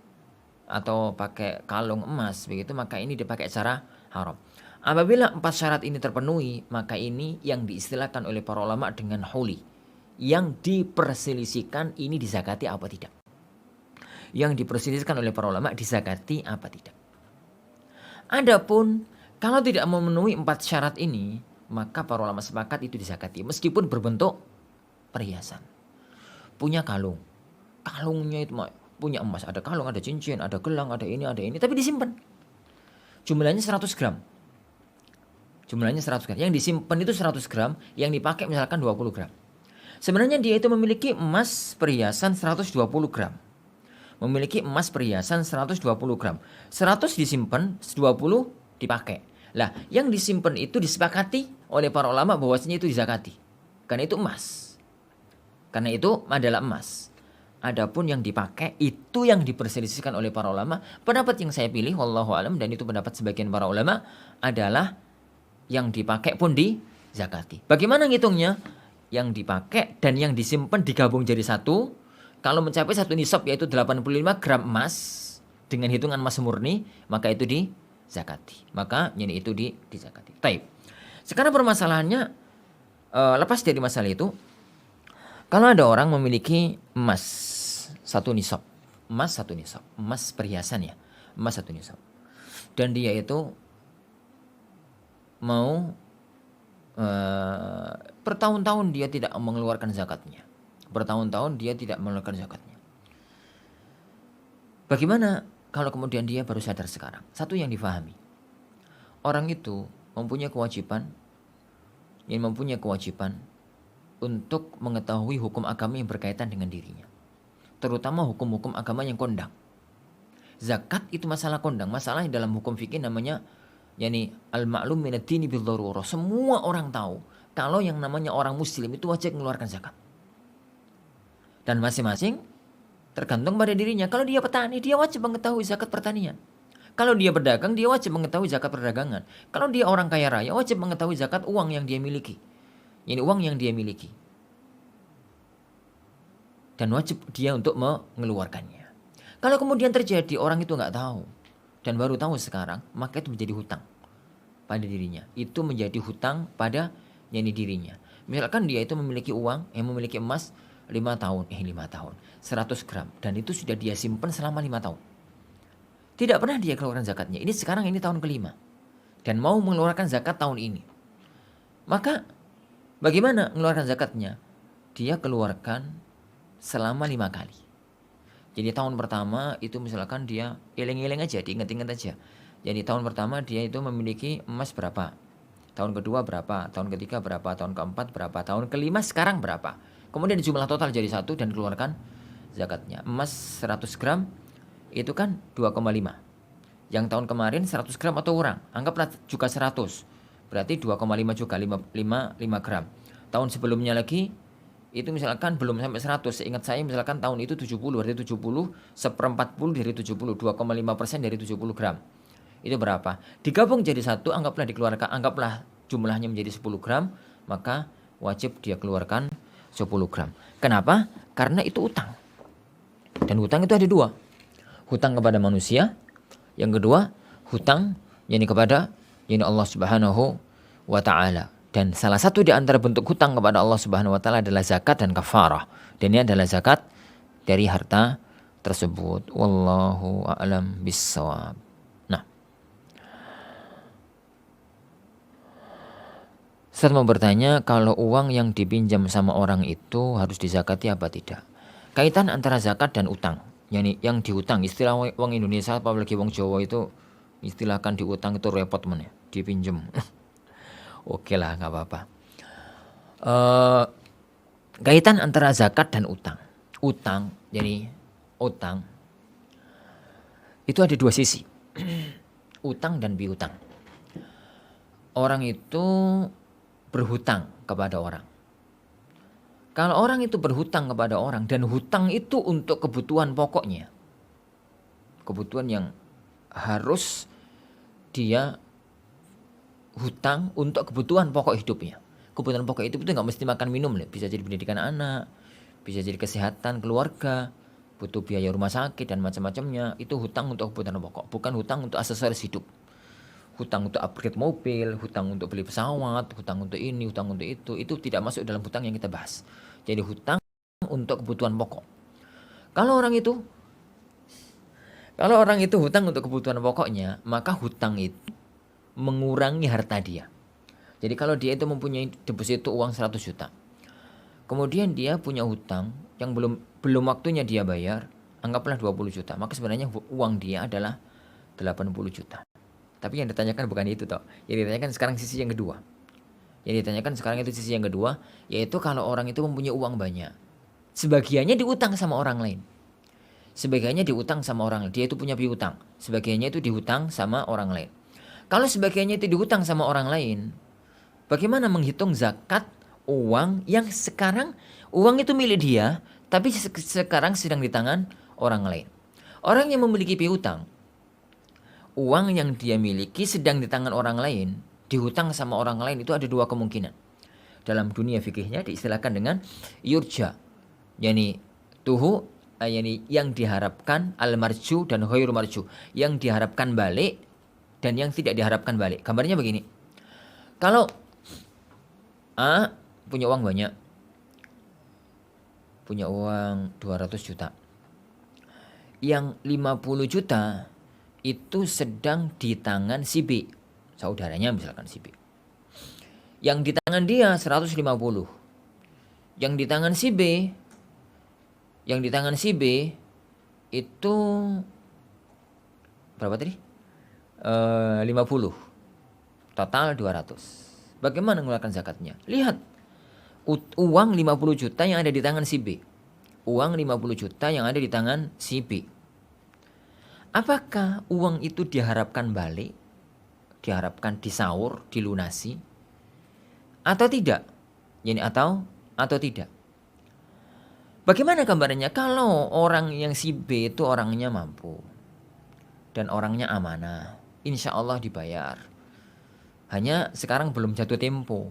atau pakai kalung emas begitu, maka ini dipakai secara haram. Apabila 4 syarat ini terpenuhi, maka ini yang diistilahkan oleh para ulama dengan huli. Yang diperselisihkan ini dizakati apa tidak. Yang diperselisihkan oleh para ulama dizakati apa tidak. Adapun kalau tidak memenuhi 4 syarat ini, maka para ulama sepakat itu dizakati meskipun berbentuk perhiasan. Punya kalung. Kalungnya itu punya emas, ada kalung, ada cincin, ada gelang, ada ini, tapi disimpan. Jumlahnya 100 gram. Jumlahnya 100 gram. Yang disimpan itu 100 gram, yang dipakai misalkan 20 gram. Sebenarnya dia itu memiliki emas perhiasan 120 gram. Memiliki emas perhiasan 120 gram. 100 disimpan, 20 dipakai. Lah, yang disimpan itu disepakati oleh para ulama bahwasanya itu dizakati. Karena itu emas. Karena itu adalah emas. Adapun yang dipakai itu yang diperselisihkan oleh para ulama. Pendapat yang saya pilih wallahu alam dan itu pendapat sebagian para ulama adalah yang dipakai pun dizakati. Bagaimana ngitungnya? Yang dipakai dan yang disimpan digabung jadi satu. Kalau mencapai satu nisab yaitu 85 gram emas dengan hitungan emas murni, maka itu dizakati. Maka ini itu dizakati. Taib. Sekarang permasalahannya lepas dari masalah itu, kalau ada orang memiliki emas satu nisab, emas perhiasan ya, emas satu nisab, dan dia itu mau bertahun-tahun dia tidak mengeluarkan zakatnya. Bagaimana kalau kemudian dia baru sadar sekarang? Satu yang difahami, orang itu mempunyai kewajiban untuk mengetahui hukum agama yang berkaitan dengan dirinya, terutama hukum-hukum agama yang kondang. Zakat itu masalah kondang, masalah yang dalam hukum fikih namanya al-ma'lum minad dini bil darurah. Semua orang tahu kalau yang namanya orang muslim itu wajib mengeluarkan zakat. Dan masing-masing tergantung pada dirinya. Kalau dia petani, dia wajib mengetahui zakat pertanian. Kalau dia berdagang, dia wajib mengetahui zakat perdagangan. Kalau dia orang kaya raya, wajib mengetahui zakat uang yang dia miliki. Uang yang dia miliki. Dan wajib dia untuk mengeluarkannya. Kalau kemudian terjadi orang itu nggak tahu dan baru tahu sekarang, maka itu menjadi hutang pada dirinya. Itu menjadi hutang pada dirinya. Misalkan dia itu memiliki uang, memiliki emas 5 tahun, 100 gram. Dan itu sudah dia simpan selama 5 tahun. Tidak pernah dia keluarkan zakatnya. Ini sekarang ini tahun ke-5. Dan mau mengeluarkan zakat tahun ini. Maka bagaimana mengeluarkan zakatnya? Dia keluarkan selama 5 kali. Jadi tahun pertama itu misalkan dia eling-eling aja, diingat-ingat aja. Jadi tahun pertama dia itu memiliki emas berapa. Tahun kedua berapa, tahun ketiga berapa, tahun keempat berapa, tahun kelima sekarang berapa. Kemudian jumlah total jadi 1 dan keluarkan zakatnya. Emas 100 gram itu kan 2,5. Yang tahun kemarin 100 gram atau kurang. Anggaplah juga 100. Berarti 2,5 juga 5 gram. Tahun sebelumnya lagi itu misalkan belum sampai 100. Seingat saya misalkan tahun itu 70. Berarti 70 seperempat puluh dari 70. 2,5% dari 70 gram. Itu berapa? Digabung jadi 1, anggaplah jumlahnya menjadi 10 gram. Maka wajib dia keluarkan 10 gram. Kenapa? Karena itu utang. Dan hutang itu ada 2. Hutang kepada manusia. Yang kedua, hutang kepada Allah Subhanahu wa ta'ala. Dan salah satu di antara bentuk hutang kepada Allah Subhanahu wa ta'ala adalah zakat dan kafarah. Dan ini adalah zakat dari harta tersebut. Wallahu a'lam bissawab. Nah, Ustaz mau bertanya, kalau uang yang dipinjam sama orang itu harus dizakati apa tidak? Kaitan antara zakat dan utang. Yang diutang, istilah uang Indonesia apalagi uang Jawa itu istilahkan diutang itu repot mana? Dipinjam. Oke lah, nggak apa-apa. Kaitan antara zakat dan utang. Utang itu ada 2 sisi. Utang dan piutang. orang itu berhutang kepada orang. Kalau orang itu berhutang kepada orang dan hutang itu untuk kebutuhan pokoknya, kebutuhan yang harus dia hutang untuk kebutuhan pokok hidupnya. Kebutuhan pokok hidup itu nggak mesti makan minum, bisa jadi pendidikan anak, bisa jadi kesehatan keluarga, butuh biaya rumah sakit dan macam-macamnya. Itu hutang untuk kebutuhan pokok, bukan hutang untuk aksesoris hidup. Hutang untuk upgrade mobil, hutang untuk beli pesawat, hutang untuk ini, hutang untuk itu tidak masuk dalam hutang yang kita bahas. Jadi hutang untuk kebutuhan pokok. Kalau orang itu hutang untuk kebutuhan pokoknya, maka hutang itu mengurangi harta dia. Jadi kalau dia itu mempunyai deposito uang 100 juta, kemudian dia punya hutang yang belum waktunya dia bayar, anggaplah 20 juta, maka sebenarnya uang dia adalah 80 juta. Tapi yang ditanyakan bukan itu toh. Yang ditanyakan sekarang sisi yang kedua. Yang ditanyakan sekarang itu sisi yang kedua, yaitu kalau orang itu mempunyai uang banyak, sebagiannya diutang sama orang lain. Sebagiannya diutang sama orang lain. Dia itu punya piutang. Sebagiannya itu dihutang sama orang lain. Kalau sebagiannya itu dihutang sama orang lain, bagaimana menghitung zakat uang yang sekarang uang itu milik dia, tapi sekarang sedang di tangan orang lain. Orang yang memiliki piutang, uang yang dia miliki sedang di tangan orang lain, dihutang sama orang lain, itu ada dua kemungkinan. Dalam dunia fikihnya diistilahkan dengan yurja, yakni tuhu, yakni yang diharapkan, al-marju dan ghairu marju, yang diharapkan balik dan yang tidak diharapkan balik. Gambarnya begini. Kalau A punya uang banyak, punya uang 200 juta, yang 50 juta itu sedang di tangan si B, saudaranya misalkan si B. Yang di tangan dia 150. Yang di tangan si B, itu berapa tadi? 50. Total 200. Bagaimana mengeluarkan zakatnya? Lihat. Uang 50 juta yang ada di tangan si B. Uang 50 juta yang ada di tangan si B. Apakah uang itu diharapkan balik, diharapkan disaur, dilunasi, atau tidak? Yani atau tidak? Bagaimana gambarannya? Kalau orang yang si B itu orangnya mampu dan orangnya amanah, insya Allah dibayar. Hanya sekarang belum jatuh tempo,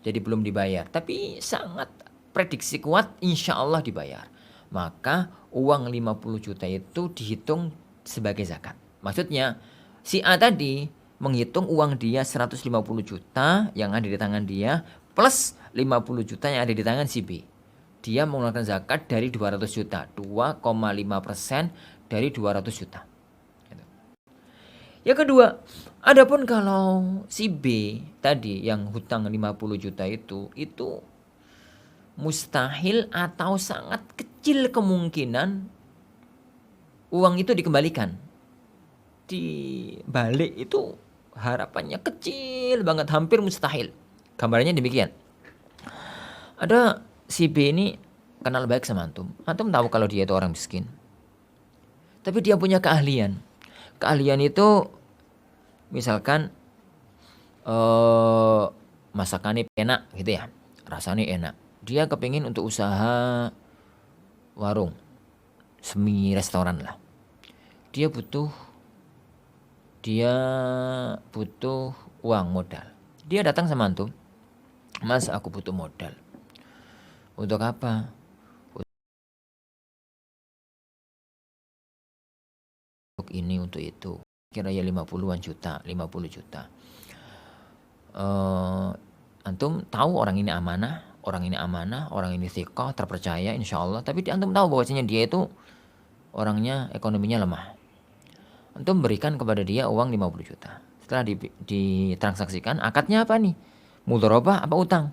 jadi belum dibayar. Tapi sangat prediksi kuat, insya Allah dibayar. Maka uang 50 juta itu dihitung sebagai zakat. Maksudnya si A tadi menghitung uang dia 150 juta yang ada di tangan dia plus 50 juta yang ada di tangan si B. Dia mengeluarkan zakat dari 200 juta, 2,5% dari 200 juta. Yang kedua, adapun kalau si B tadi yang hutang 50 juta itu mustahil atau sangat kecil kemungkinan uang itu dikembalikan. Dibalik itu harapannya kecil banget, hampir mustahil. Gambarnya demikian. Ada si B ini kenal baik sama antum. Antum tahu kalau dia itu orang miskin. Tapi dia punya keahlian. Keahlian itu misalkan masakannya enak gitu ya. Rasanya enak. Dia kepingin untuk usaha warung, semi restoran lah. Dia butuh uang modal. Dia datang sama antum, Mas, aku butuh modal. Untuk apa? Untuk ini, untuk itu. Kira ya 50 juta. Antum tahu orang ini amanah, orang ini thiqah, terpercaya insya Allah. Tapi antum tahu bahwasanya dia itu orangnya ekonominya lemah. Antum berikan kepada dia uang 50 juta. Setelah ditransaksikan, akadnya apa nih? Mudharabah apa utang?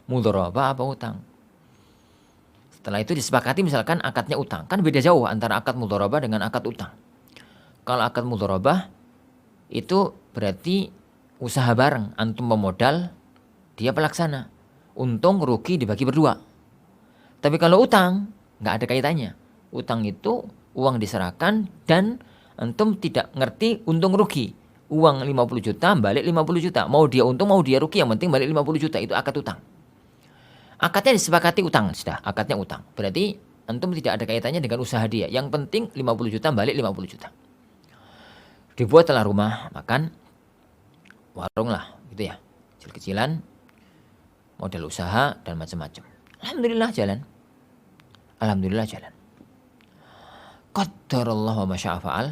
Mudharabah apa utang? Setelah itu disepakati misalkan akadnya utang. Kan beda jauh antara akad mudharabah dengan akad utang. Kalau akad mudharabah itu berarti usaha bareng. Antum pemodal, dia pelaksana. Untung rugi dibagi berdua. Tapi kalau utang, nggak ada kaitannya. Utang itu uang diserahkan dan antum tidak ngerti untung rugi. uang 50 juta, balik 50 juta. Mau dia untung, mau dia rugi, yang penting balik 50 juta. Itu akad utang. Akadnya disepakati utang, sudah. Akadnya utang. Berarti antum tidak ada kaitannya dengan usaha dia. Yang penting 50 juta, balik 50 juta. Dibuatlah rumah makan, warung lah, gitu ya. Kecil-kecilan, modal usaha, dan macam-macam. Alhamdulillah jalan. Alhamdulillah jalan. Qadarullah wa masya'a fa'al.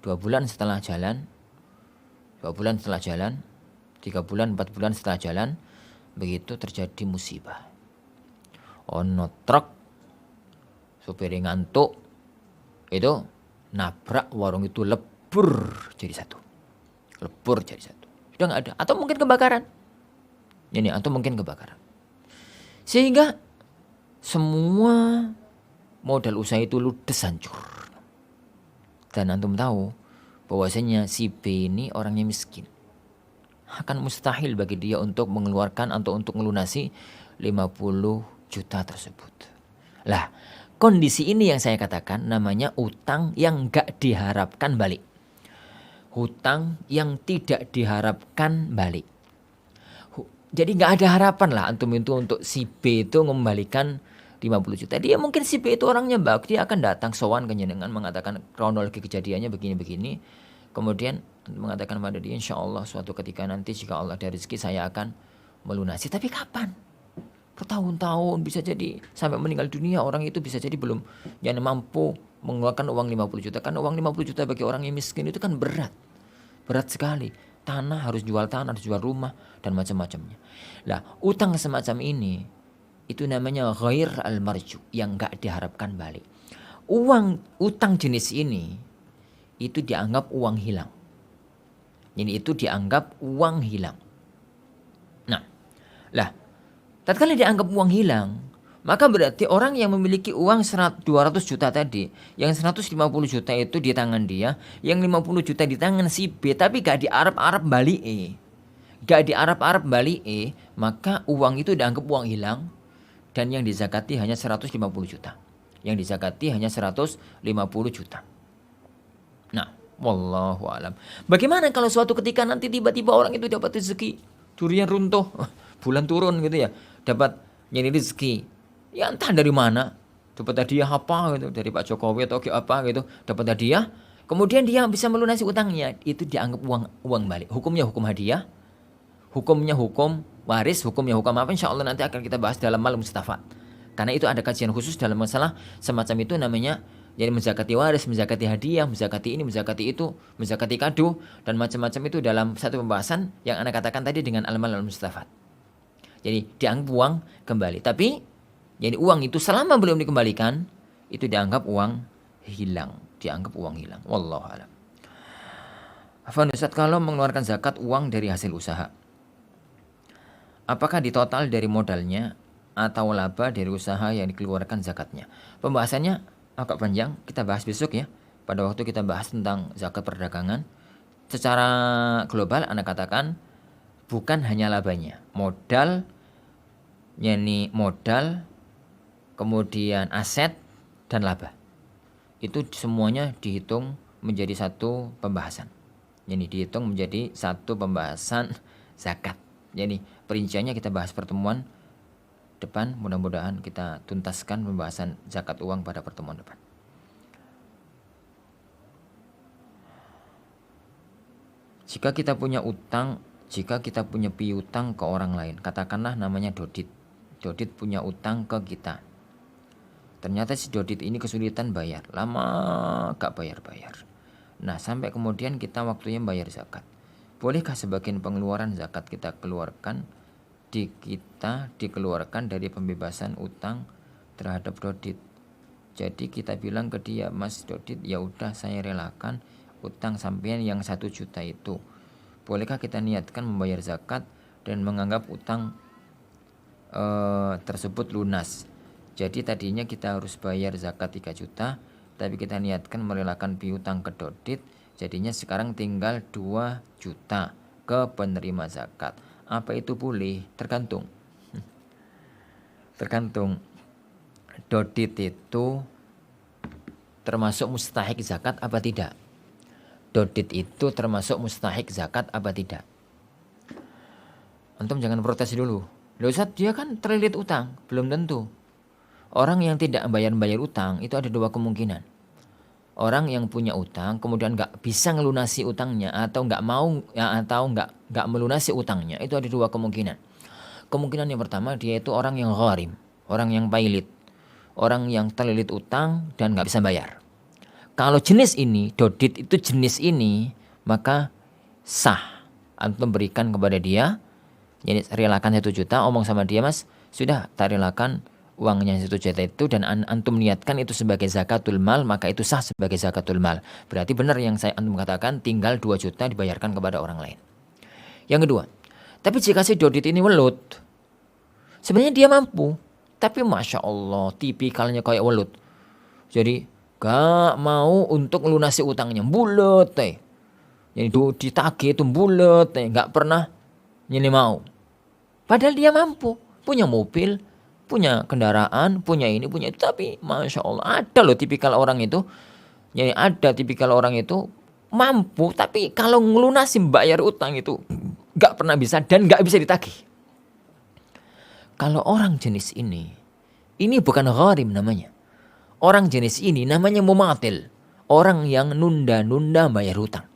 2 bulan setelah jalan, 2 bulan setelah jalan, 3 bulan, 4 bulan setelah jalan, begitu terjadi musibah. Ono truk, supirnya ngantuk, itu nabrak warung itu, lebur jadi satu. Lebur jadi satu. Sudah nggak ada. Atau mungkin kebakaran. Ini, atau mungkin kebakaran. Sehingga semua modal usaha itu ludes, hancur. Dan antum tahu bahwasanya si B ini orangnya miskin. Akan mustahil bagi dia untuk mengeluarkan atau untuk melunasi 50 juta tersebut. Lah, kondisi ini yang saya katakan namanya utang yang gak diharapkan balik. Hutang yang tidak diharapkan balik. Jadi gak ada harapan lah antum itu untuk si B itu mengembalikan 50 juta. Dia mungkin si B itu orangnya baik, dia akan datang sowan ke jenengan mengatakan kronologi kejadiannya begini-begini. Kemudian mengatakan pada dia, insya Allah suatu ketika nanti jika Allah ada rezeki saya akan melunasi. Tapi kapan? Bertahun-tahun, bisa jadi sampai meninggal dunia orang itu bisa jadi belum yang mampu mengeluarkan uang 50 juta. Kan uang 50 juta bagi orang yang miskin itu kan berat. Berat sekali. Tanah, harus jual tanah, harus jual rumah, dan macam-macamnya. Lah, utang semacam ini itu namanya ghair al-marju, yang gak diharapkan balik. Utang jenis ini itu dianggap uang hilang. Jadi itu dianggap uang hilang. Nah, lah, tatkala dianggap uang hilang, maka berarti orang yang memiliki uang 200 juta tadi, yang 150 juta itu di tangan dia, yang 50 juta di tangan si B, tapi gak diarep-arep balik maka uang itu dianggap uang hilang. Dan yang dizakati hanya 150 juta. Yang dizakati hanya 150 juta. Nah, wallahu alam. Bagaimana kalau suatu ketika nanti tiba-tiba orang itu dapat rezeki, durian runtuh, bulan turun gitu ya, dapat nyari rezeki. Ya entah dari mana, dapat hadiah apa gitu, dari Pak Jokowi atau apa gitu, dapat hadiah. Kemudian dia bisa melunasi utangnya, itu dianggap uang balik. Hukumnya hukum hadiah. Hukumnya hukum waris, hukumnya hukum apa, insya Allah nanti akan kita bahas dalam Mal Mustafad. Karena itu ada kajian khusus dalam masalah semacam itu, namanya jadi menzakati waris, menzakati hadiah, menzakati ini, menzakati itu, menzakati kado, dan macam-macam itu dalam satu pembahasan yang Anda katakan tadi dengan Al-Mal Mustafad. Jadi dianggap uang kembali. Tapi jadi uang itu selama belum dikembalikan, itu dianggap uang hilang. Dianggap uang hilang. Wallahu a'lam. Afwan Ustaz, kalau mengeluarkan zakat uang dari hasil usaha, apakah ditotal dari modalnya atau laba dari usaha yang dikeluarkan zakatnya? Pembahasannya agak panjang, kita bahas besok ya. Pada waktu kita bahas tentang zakat perdagangan. Secara global Anda katakan bukan hanya labanya, modal, kemudian aset dan laba. Itu semuanya dihitung menjadi satu pembahasan. Jadi dihitung menjadi satu pembahasan zakat. Jadi perinciannya kita bahas pertemuan depan, mudah-mudahan kita tuntaskan pembahasan zakat uang pada pertemuan depan. Jika kita punya piutang ke orang lain, katakanlah namanya Dodit. Dodit punya utang ke kita. Ternyata si Dodit ini kesulitan bayar, lama gak bayar-bayar. Nah, sampai kemudian kita waktunya bayar zakat. Bolehkah sebagian pengeluaran zakat kita keluarkan dikeluarkan dari pembebasan utang terhadap Dodit? Jadi kita bilang ke dia, Mas Dodit, ya udah saya relakan utang sampean yang 1 juta itu. Bolehkah kita niatkan membayar zakat dan menganggap utang tersebut lunas? Jadi tadinya kita harus bayar zakat 3 juta, tapi kita niatkan merelakan piutang ke Dodit, jadinya sekarang tinggal 2 juta ke penerima zakat. Apa itu boleh? Tergantung. Dodit itu termasuk mustahik zakat apa tidak? dodit itu termasuk mustahik zakat apa tidak? Antum jangan protes dulu. Loh Ustaz, dia kan terlilit utang. Belum tentu. Orang yang tidak bayar utang itu ada dua kemungkinan. Orang yang punya utang kemudian nggak bisa ngelunasi utangnya atau nggak mau ya, atau nggak melunasi utangnya, itu ada dua kemungkinan. Kemungkinan yang pertama, dia itu orang yang gharim, orang yang pailit, orang yang terlilit utang dan nggak bisa bayar. Kalau jenis ini, dodit itu jenis ini, maka sah antum berikan kepada dia. Jadi relakan 1 juta, omong sama dia, Mas, sudah tak relakan uangnya 1 juta itu dan antum niatkan itu sebagai zakatul mal, maka itu sah sebagai zakatul mal. Berarti benar yang saya antum katakan, tinggal 2 juta dibayarkan kepada orang lain. Yang kedua, tapi jika si dodit ini welut, sebenarnya dia mampu, tapi Masya Allah tipikalnya kayak welut. Jadi gak mau untuk melunasi utangnya, bulet teh. Jadi ditagih itu bulet teh, gak pernah ini mau. Padahal dia mampu, punya mobil, punya kendaraan, punya ini, punya itu. Tapi Masya Allah ada loh tipikal orang itu. Jadi ada tipikal orang itu mampu, tapi kalau ngelunasi bayar utang itu gak pernah bisa dan gak bisa ditagih. Kalau orang jenis ini bukan gharim namanya. Orang jenis ini namanya mumatil. Orang yang nunda-nunda bayar hutang.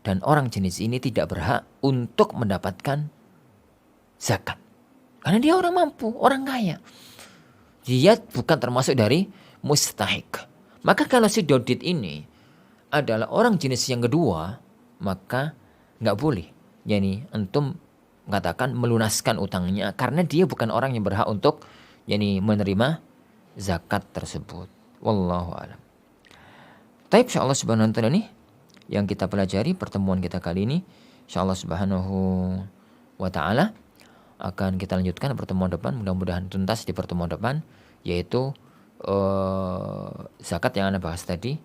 Dan orang jenis ini tidak berhak untuk mendapatkan zakat. Karena dia orang mampu, orang kaya. Dia bukan termasuk dari mustahik. Maka kalau si dodit ini adalah orang jenis yang kedua, maka nggak boleh. Yani antum mengatakan melunaskan utangnya karena dia bukan orang yang berhak untuk menerima zakat tersebut. Wallahu a'lam. Taib, insyaallah subhanahu wa ta'ala nih yang kita pelajari pertemuan kita kali ini. Insyaallah subhanahu wa ta'ala akan kita lanjutkan pertemuan depan. Mudah-mudahan tuntas di pertemuan depan, yaitu zakat yang Anda bahas tadi.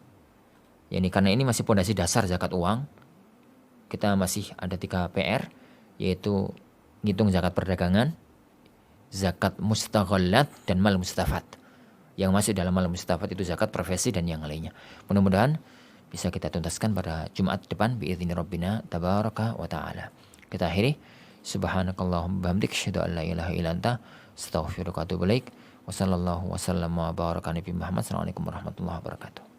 Karena ini masih pondasi dasar zakat uang. Kita masih ada 3 PR, yaitu ngitung zakat perdagangan, zakat mustaghallat, dan mal mustafad. Yang masuk dalam mal mustafad itu zakat profesi dan yang lainnya. Mudah-mudahan bisa kita tuntaskan pada Jumat depan biizni rabbina tabaraka wa ta'ala. Kita akhiri. Subhanakallahumma bihamdik asyhadu an la ilaha illa anta astaghfiruka wa atubu ilaik. Wassallallahu wasallam wa baraka nabi Muhammad. Assalamualaikum warahmatullahi wabarakatuh.